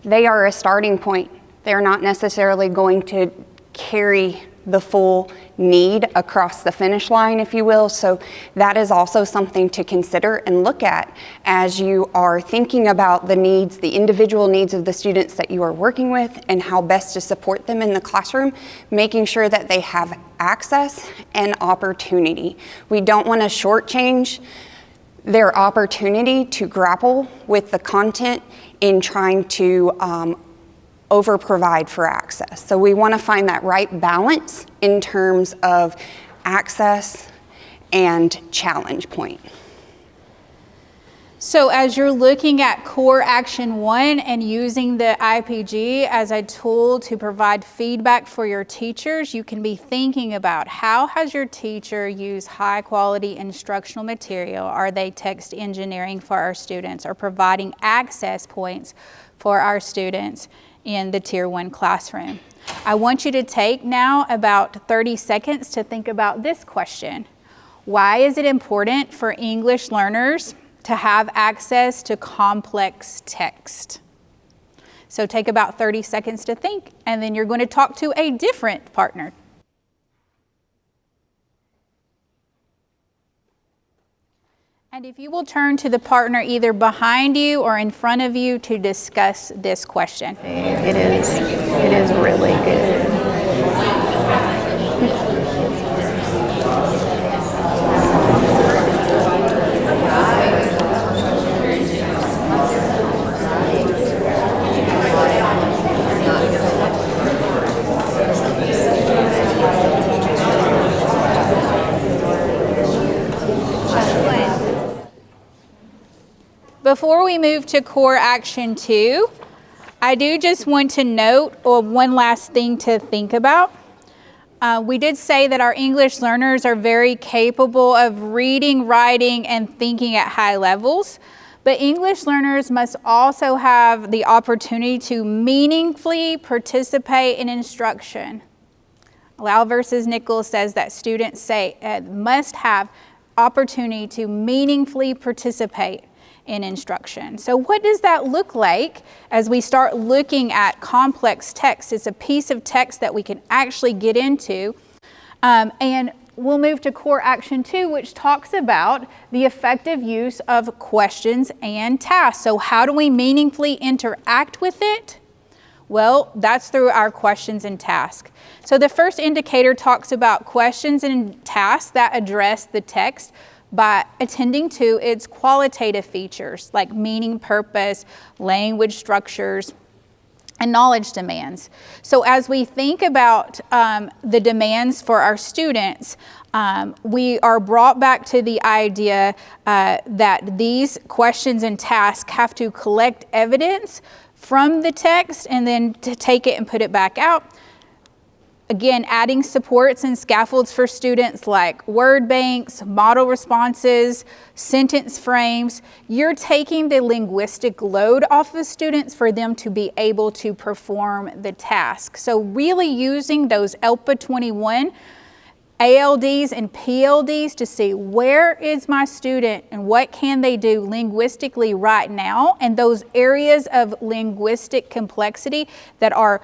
They are a starting point. They're not necessarily going to carry the full need across the finish line, if you will. So that is also something to consider and look at as you are thinking about the needs, the individual needs of the students that you are working with and how best to support them in the classroom, making sure that they have access and opportunity. We don't want to shortchange their opportunity to grapple with the content in trying to over-provide for access. So we want to find that right balance in terms of access and challenge point. So as you're looking at core action 1 and using the IPG as a tool to provide feedback for your teachers, you can be thinking about how has your teacher used high quality instructional material? Are they text engineering for our students or providing access points for our students in the Tier 1 classroom? I want you to take now about 30 seconds to think about this question. Why is it important for English learners to have access to complex text? So take about 30 seconds to think, and then you're going to talk to a different partner. And if you will turn to the partner either behind you or in front of you to discuss this question. It is really good. Before we move to core action 2, I do just want to note one last thing to think about. We did say that our English learners are very capable of reading, writing, and thinking at high levels, but English learners must also have the opportunity to meaningfully participate in instruction. Lau versus Nichols says that students must have opportunity to meaningfully participate in instruction. So what does that look like as we start looking at complex text? It's a piece of text that we can actually get into. And we'll move to core action 2, which talks about the effective use of questions and tasks. So how do we meaningfully interact with it? Well, that's through our questions and tasks. So the first indicator talks about questions and tasks that address the text by attending to its qualitative features like meaning, purpose, language structures, and knowledge demands. So as we think about the demands for our students, we are brought back to the idea that these questions and tasks have to collect evidence from the text and then to take it and put it back out. Again, adding supports and scaffolds for students like word banks, model responses, sentence frames. You're taking the linguistic load off of students for them to be able to perform the task. So really using those ELPA21 ALDs and PLDs to see where is my student and what can they do linguistically right now, and those areas of linguistic complexity that are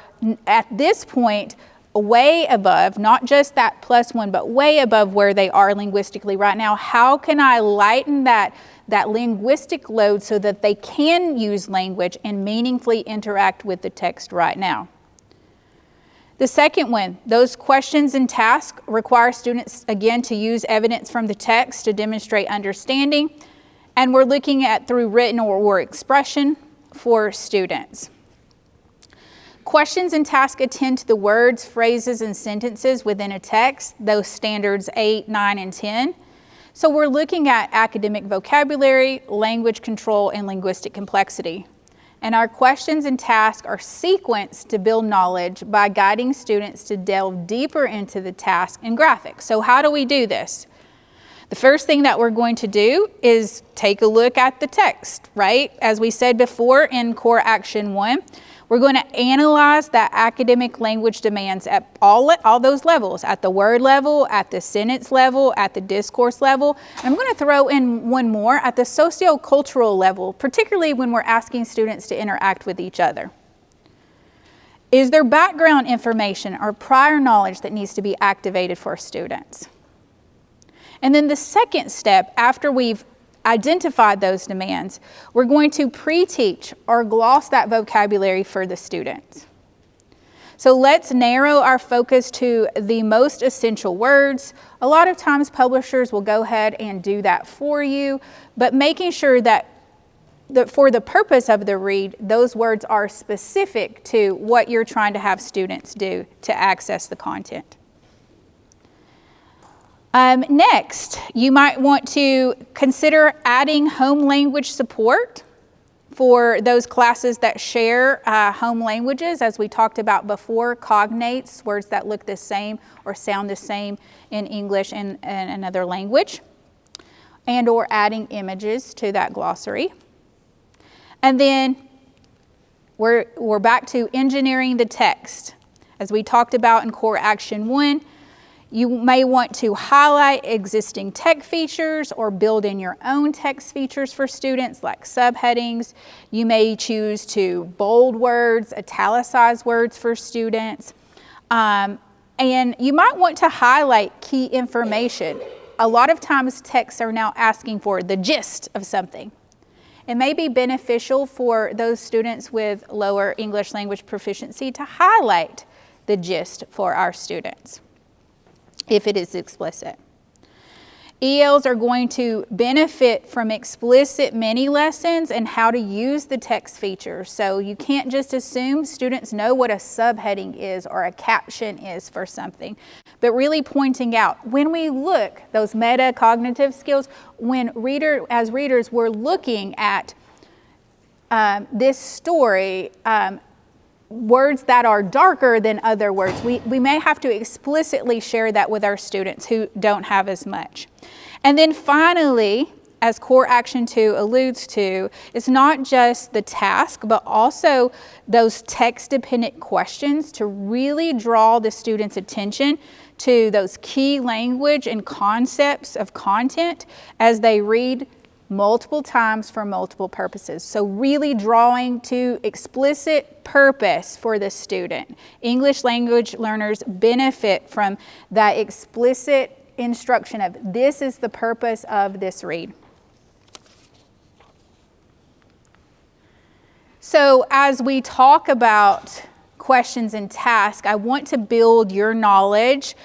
at this point way above, not just that +1, but way above where they are linguistically right now. How can I lighten that linguistic load so that they can use language and meaningfully interact with the text right now? The second one, those questions and tasks require students, again, to use evidence from the text to demonstrate understanding, and we're looking at through written or expression for students. Questions and tasks attend to the words, phrases, and sentences within a text, those standards 8, 9, and 10. So we're looking at academic vocabulary, language control, and linguistic complexity. And our questions and tasks are sequenced to build knowledge by guiding students to delve deeper into the task and graphics. So how do we do this? The first thing that we're going to do is take a look at the text, right? As we said before in core action 1, we're going to analyze that academic language demands at all those levels, at the word level, at the sentence level, at the discourse level. And I'm going to throw in one more at the sociocultural level, particularly when we're asking students to interact with each other. Is there background information or prior knowledge that needs to be activated for students? And then the second step, after we've identified those demands, we're going to pre-teach or gloss that vocabulary for the students. So let's narrow our focus to the most essential words. A lot of times publishers will go ahead and do that for you, but making sure that for the purpose of the read, those words are specific to what you're trying to have students do to access the content. Next, you might want to consider adding home language support for those classes that share home languages, as we talked about before, cognates, words that look the same or sound the same in English and another language, and or adding images to that glossary. And then we're back to engineering the text. As we talked about in Core Action 1, you may want to highlight existing text features or build in your own text features for students like subheadings. You may choose to bold words, italicize words for students. And you might want to highlight key information. A lot of times texts are now asking for the gist of something. It may be beneficial for those students with lower English language proficiency to highlight the gist for our students, if it is explicit. ELs are going to benefit from explicit mini lessons and how to use the text features. So you can't just assume students know what a subheading is or a caption is for something, but really pointing out when we look, those metacognitive skills, when as readers we're looking at this story, words that are darker than other words, we may have to explicitly share that with our students who don't have as much. And then finally, as Core Action 2 alludes to, it's not just the task, but also those text-dependent questions to really draw the students' attention to those key language and concepts of content as they read multiple times for multiple purposes. So really drawing to explicit purpose for the student. English language learners benefit from that explicit instruction of this is the purpose of this read. So as we talk about questions and tasks, I want to build your knowledge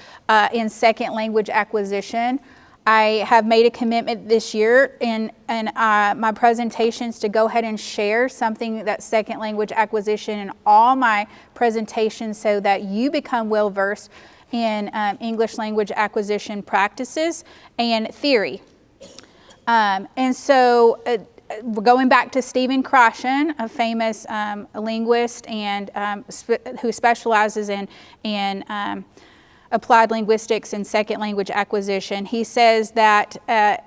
in second language acquisition. I have made a commitment this year in my presentations to go ahead and share something that's second language acquisition in all my presentations so that you become well versed in English language acquisition practices and theory. And so going back to Stephen Krashen, a famous linguist and who specializes in applied linguistics and second language acquisition, he says that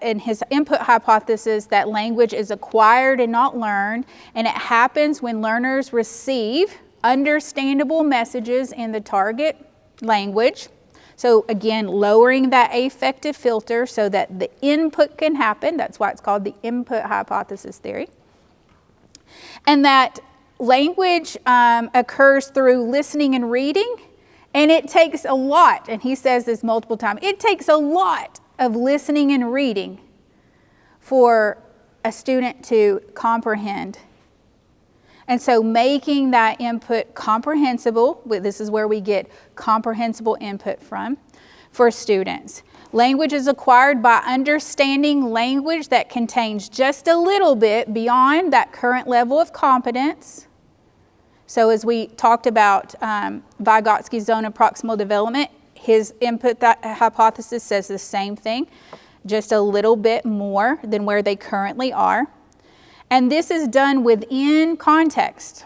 in his input hypothesis that language is acquired and not learned, and it happens when learners receive understandable messages in the target language. So again, lowering that affective filter so that the input can happen. That's why it's called the input hypothesis theory. And that language occurs through listening and reading. And it takes a lot, and he says this multiple times, it takes a lot of listening and reading for a student to comprehend. And so making that input comprehensible, this is where we get comprehensible input from, for students. Language is acquired by understanding language that contains just a little bit beyond that current level of competence. So as we talked about Vygotsky's zone of proximal development, his input hypothesis says the same thing, just a little bit more than where they currently are. And this is done within context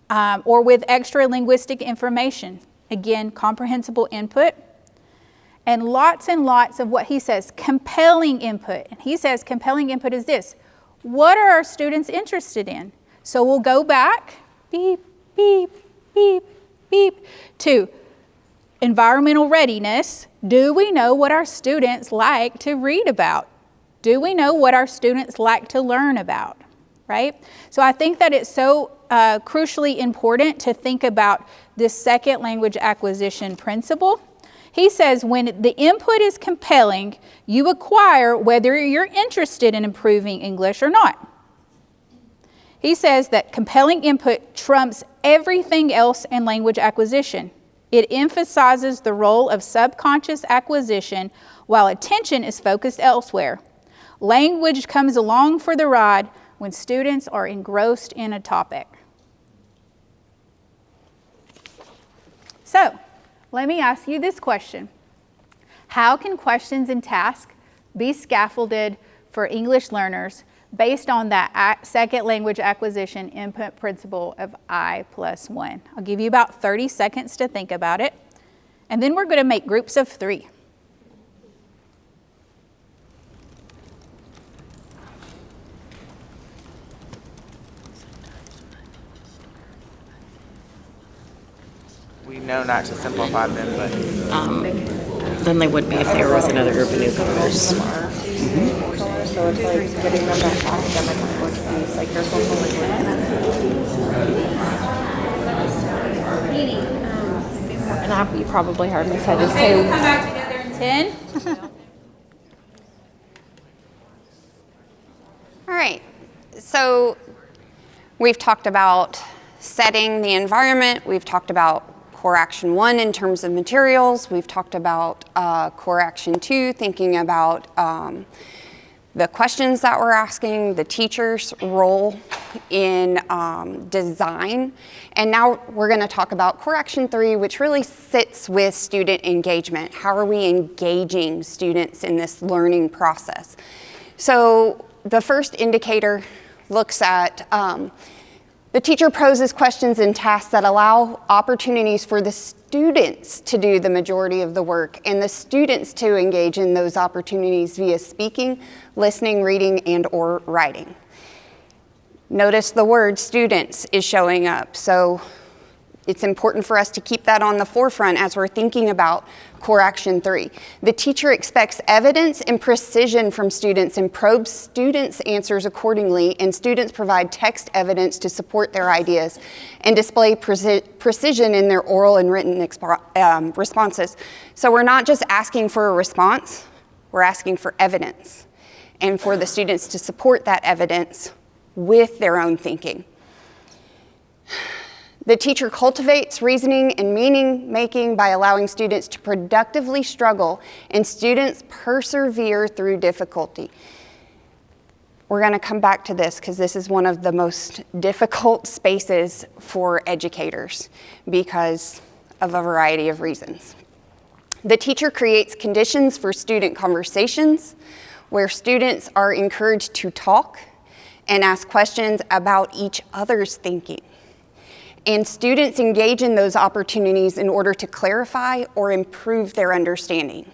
or with extra linguistic information. Again, comprehensible input. And lots of what he says, compelling input. And he says compelling input is this. What are our students interested in? So we'll go back, beep, beep, beep, beep, to environmental readiness. Do we know what our students like to read about? Do we know what our students like to learn about? Right? So I think that it's so crucially important to think about this second language acquisition principle. He says when the input is compelling, you acquire whether you're interested in improving English or not. He says that compelling input trumps everything else in language acquisition. It emphasizes the role of subconscious acquisition while attention is focused elsewhere. Language comes along for the ride when students are engrossed in a topic. So, let me ask you this question. How can questions and tasks be scaffolded for English learners based on that second language acquisition input principle of I+1? I'll give you about 30 seconds to think about it. And then we're going to make groups of 3. We know not to simplify them, but Than they would be if they were with another group of newcomers. So it's like getting them that academic language piece, like their social language. And you probably heard me say this too. Come back together in 10. All right, so we've talked about setting the environment. We've talked about core action 1 in terms of materials. We've talked about core action 2, thinking about the questions that we're asking, the teacher's role in design. And now we're going to talk about core action 3, which really sits with student engagement. How are we engaging students in this learning process? So the first indicator looks at the teacher poses questions and tasks that allow opportunities for the students to do the majority of the work and the students to engage in those opportunities via speaking, listening, reading, and or writing. Notice the word students is showing up, so it's important for us to keep that on the forefront as we're thinking about core action 3. The teacher expects evidence and precision from students and probes students' answers accordingly, and students provide text evidence to support their ideas and display precision in their oral and written responses. So we're not just asking for a response, we're asking for evidence, and for the students to support that evidence with their own thinking. The teacher cultivates reasoning and meaning making by allowing students to productively struggle, and students persevere through difficulty. We're going to come back to this because this is one of the most difficult spaces for educators because of a variety of reasons. The teacher creates conditions for student conversations where students are encouraged to talk and ask questions about each other's thinking. And students engage in those opportunities in order to clarify or improve their understanding.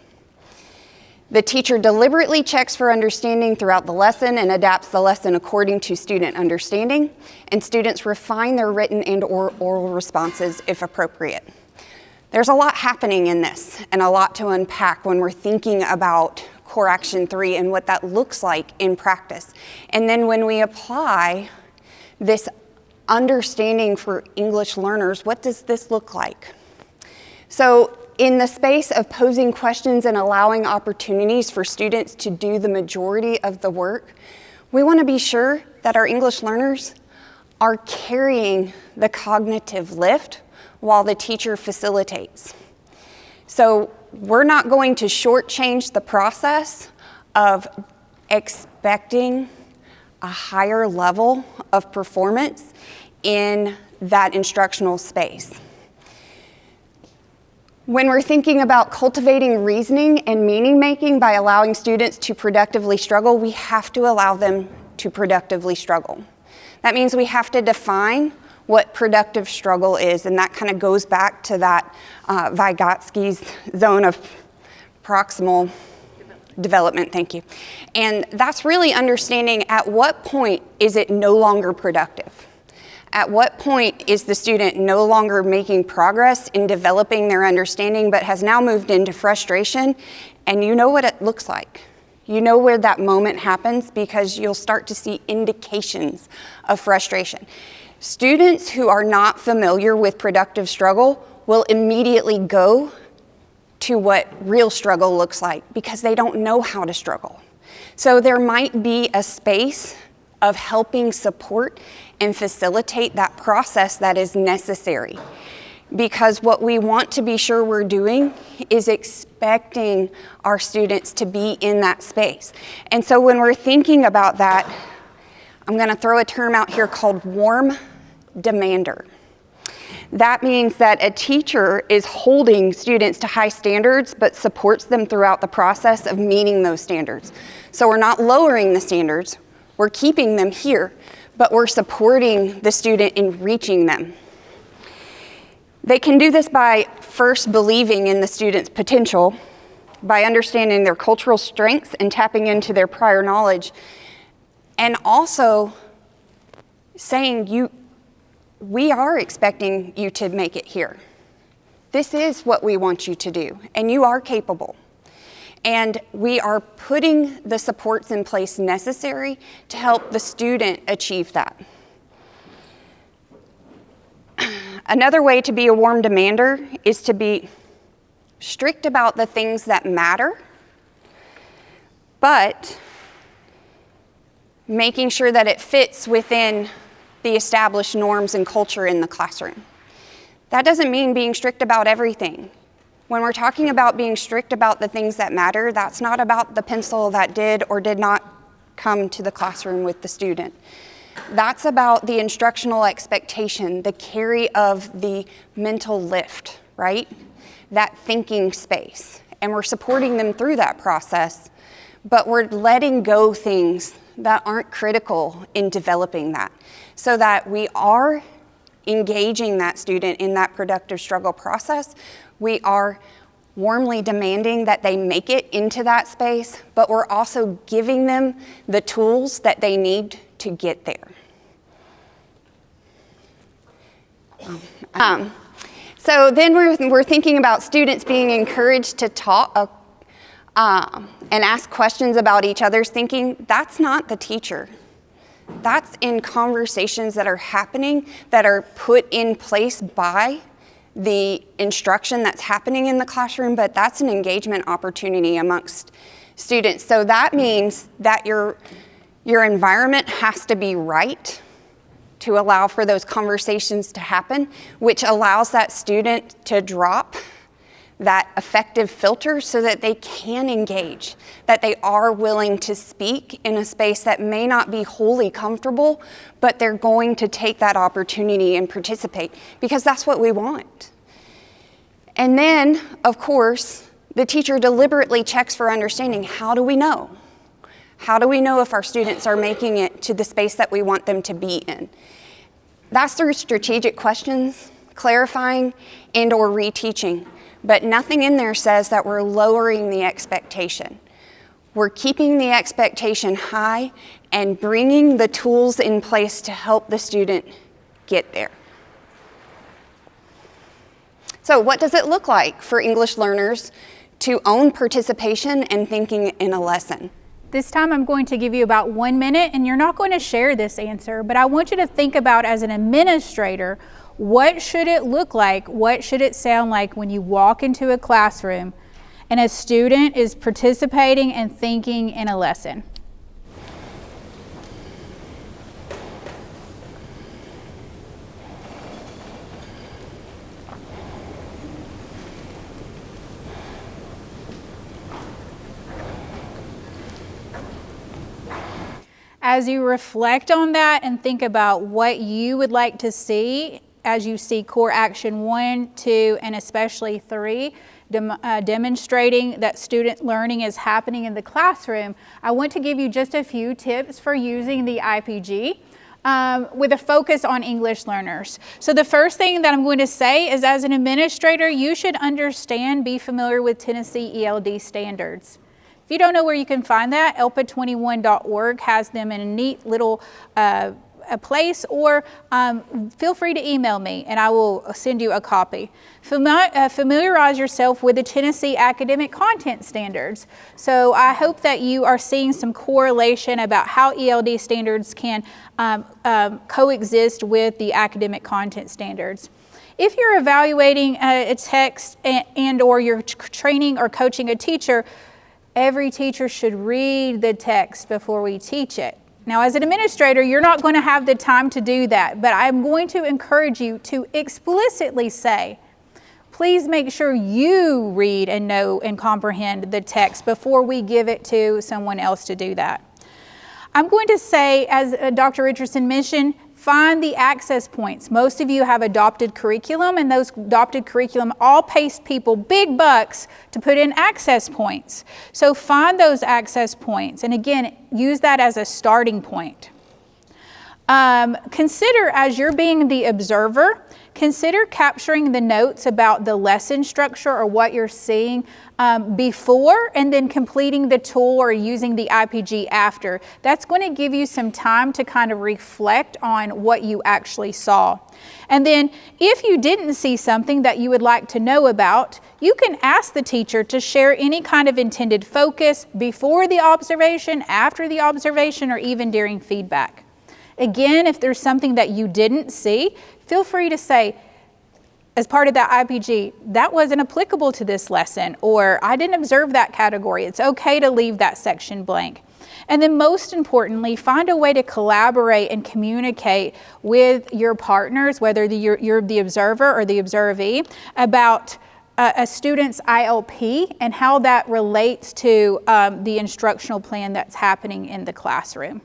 The teacher deliberately checks for understanding throughout the lesson and adapts the lesson according to student understanding, and students refine their written and or oral responses if appropriate. There's a lot happening in this and a lot to unpack when we're thinking about core action 3 and what that looks like in practice. And then when we apply this understanding for English learners, what does this look like? So in the space of posing questions and allowing opportunities for students to do the majority of the work, we want to be sure that our English learners are carrying the cognitive lift while the teacher facilitates. So we're not going to shortchange the process of expecting a higher level of performance in that instructional space. When we're thinking about cultivating reasoning and meaning making by allowing students to productively struggle, we have to allow them to productively struggle. That means we have to define what productive struggle is, and that kind of goes back to that Vygotsky's zone of proximal development, thank you. And that's really understanding at what point is it no longer productive? At what point is the student no longer making progress in developing their understanding, but has now moved into frustration? And you know what it looks like. You know where that moment happens because you'll start to see indications of frustration. Students who are not familiar with productive struggle will immediately go to what real struggle looks like because they don't know how to struggle. So there might be a space of helping support and facilitate that process that is necessary. Because what we want to be sure we're doing is expecting our students to be in that space. And so when we're thinking about that, I'm going to throw a term out here called warm demander. That means that a teacher is holding students to high standards, but supports them throughout the process of meeting those standards. So we're not lowering the standards, we're keeping them here, but we're supporting the student in reaching them. They can do this by first believing in the student's potential, by understanding their cultural strengths and tapping into their prior knowledge, and also saying, we are expecting you to make it here. This is what we want you to do, and you are capable. And we are putting the supports in place necessary to help the student achieve that. Another way to be a warm demander is to be strict about the things that matter, but making sure that it fits within the established norms and culture in the classroom. That doesn't mean being strict about everything. When we're talking about being strict about the things that matter, that's not about the pencil that did or did not come to the classroom with the student. That's about the instructional expectation, the carry of the mental lift, right? That thinking space. And we're supporting them through that process, but we're letting go things that aren't critical in developing that, so that we are engaging that student in that productive struggle process. We are warmly demanding that they make it into that space, but we're also giving them the tools that they need to get there. So then we're thinking about students being encouraged to talk and ask questions about each other's thinking. That's not the teacher. That's in conversations that are happening, that are put in place by the instruction that's happening in the classroom, but that's an engagement opportunity amongst students. So that means that your environment has to be right to allow for those conversations to happen, which allows that student to drop that effective filter so that they can engage, that they are willing to speak in a space that may not be wholly comfortable, but they're going to take that opportunity and participate, because that's what we want. And then, of course, the teacher deliberately checks for understanding. How do we know? How do we know if our students are making it to the space that we want them to be in? That's through strategic questions, clarifying, and/or reteaching. But nothing in there says that we're lowering the expectation. We're keeping the expectation high and bringing the tools in place to help the student get there. So what does it look like for English learners to own participation and thinking in a lesson? This time I'm going to give you about 1 minute, and you're not going to share this answer, but I want you to think about, as an administrator, what should it look like? What should it sound like when you walk into a classroom and a student is participating and thinking in a lesson? As you reflect on that and think about what you would like to see as you see core action 1, 2, and especially 3, demonstrating that student learning is happening in the classroom, I want to give you just a few tips for using the IPG with a focus on English learners. So the first thing that I'm going to say is, as an administrator, you should understand, be familiar with Tennessee ELD standards. If you don't know where you can find that, ELPA21.org has them in a neat little a place, or feel free to email me and I will send you a copy. Familiarize yourself with the Tennessee academic content standards. So I hope that you are seeing some correlation about how ELD standards can coexist with the academic content standards. If you're evaluating a text and or you're training or coaching a teacher, every teacher should read the text before we teach it. Now, as an administrator, you're not going to have the time to do that, but I'm going to encourage you to explicitly say, please make sure you read and know and comprehend the text before we give it to someone else to do that. I'm going to say, as Dr. Richardson mentioned, find the access points. Most of you have adopted curriculum, and those adopted curriculum all pays people big bucks to put in access points. So find those access points, and again, use that as a starting point. Consider, as you're being the observer, consider capturing the notes about the lesson structure or what you're seeing before, and then completing the tool or using the IPG after. That's going to give you some time to kind of reflect on what you actually saw. And then if you didn't see something that you would like to know about, you can ask the teacher to share any kind of intended focus before the observation, after the observation, or even during feedback. Again, if there's something that you didn't see, feel free to say, as part of that IPG, that wasn't applicable to this lesson, or I didn't observe that category. It's okay to leave that section blank. And then most importantly, find a way to collaborate and communicate with your partners, whether you're the observer or the observee, about a student's ILP and how that relates to the instructional plan that's happening in the classroom.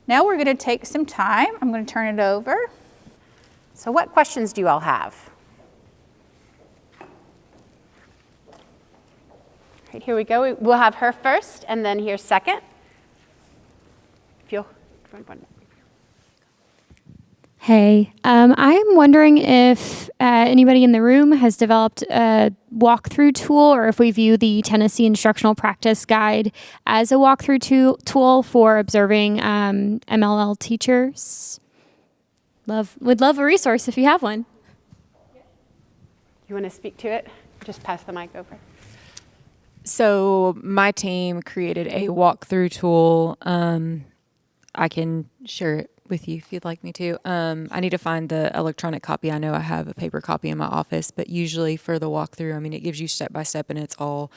Now we're going to take some time. I'm going to turn it over. So what questions do you all have? Right, here we go. We'll have her first, and then here second. Hey, I'm wondering if anybody in the room has developed a walkthrough tool, or if we view the Tennessee Instructional Practice Guide as a walkthrough tool for observing MLL teachers. Would love a resource if you have one. You want to speak to it? Just pass the mic over. So my team created a walkthrough tool. I can share it with you if you'd like me to. I need to find the electronic copy. I know I have a paper copy in my office, but usually for the walkthrough, I mean, it gives you step by step and it's all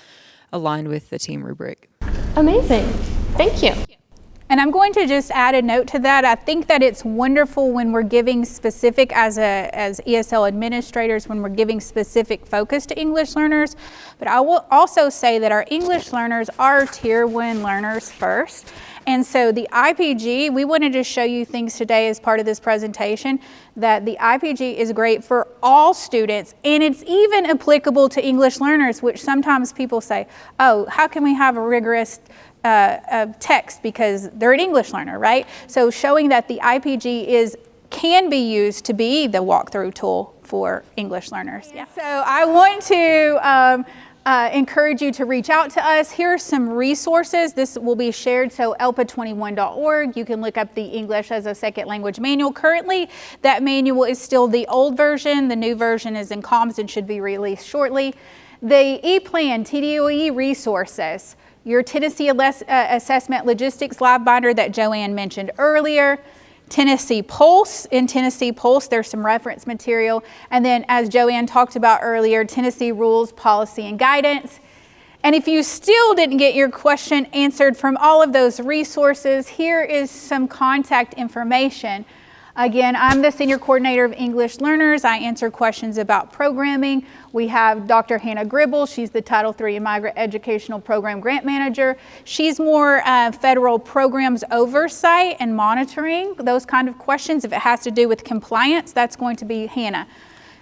aligned with the team rubric. Amazing. Thank you. And I'm going to just add a note to that. I think that it's wonderful when we're giving specific, as ESL administrators, when we're giving specific focus to English learners. But I will also say that our English learners are Tier 1 learners first. And so the IPG, we wanted to show you things today as part of this presentation, that the IPG is great for all students, and it's even applicable to English learners, which sometimes people say, oh, how can we have a rigorous text because they're an English learner, right? So showing that the IPG can be used to be the walkthrough tool for English learners. Yeah. So I want to encourage you to reach out to us. Here are some resources. This will be shared, so ELPA21.org. You can look up the English as a Second Language Manual. Currently, that manual is still the old version. The new version is in comms and should be released shortly. The ePlan, TDOE resources, your Tennessee Assessment Logistics Live Binder that Joanne mentioned earlier, Tennessee Pulse. In Tennessee Pulse, there's some reference material. And then, as Joanne talked about earlier, Tennessee Rules, Policy, and Guidance. And if you still didn't get your question answered from all of those resources, here is some contact information. Again, I'm the Senior Coordinator of English Learners. I answer questions about programming. We have Dr. Hannah Gribble. She's the Title III Immigrant Educational Program Grant Manager. She's more federal programs oversight and monitoring, those kind of questions. If it has to do with compliance, that's going to be Hannah.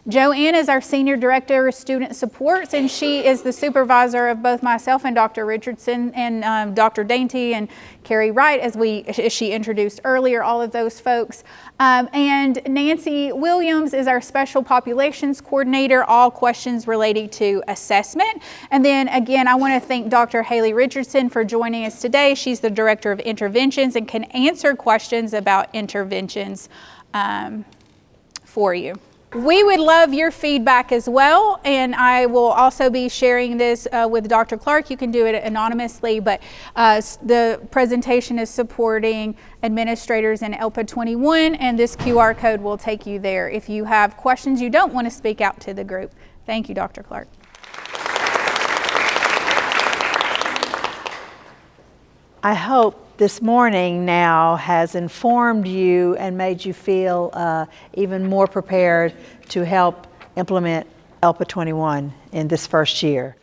Joanne is our Senior Director of Student Supports, and she is the supervisor of both myself and Dr. Richardson and Dr. Dainty and Carrie Wright, as she introduced earlier, all of those folks. And Nancy Williams is our Special Populations Coordinator, all questions relating to assessment. And then again, I want to thank Dr. Haley Richardson for joining us today. She's the Director of Interventions and can answer questions about interventions for you. We would love your feedback as well, and I will also be sharing this with Dr. Clark. You can do it anonymously, but the presentation is supporting administrators in ELPA21, and this QR code will take you there if you have questions you don't want to speak out to the group. Thank you, Dr. Clark. I hope this morning now has informed you and made you feel even more prepared to help implement ELPA 21 in this first year.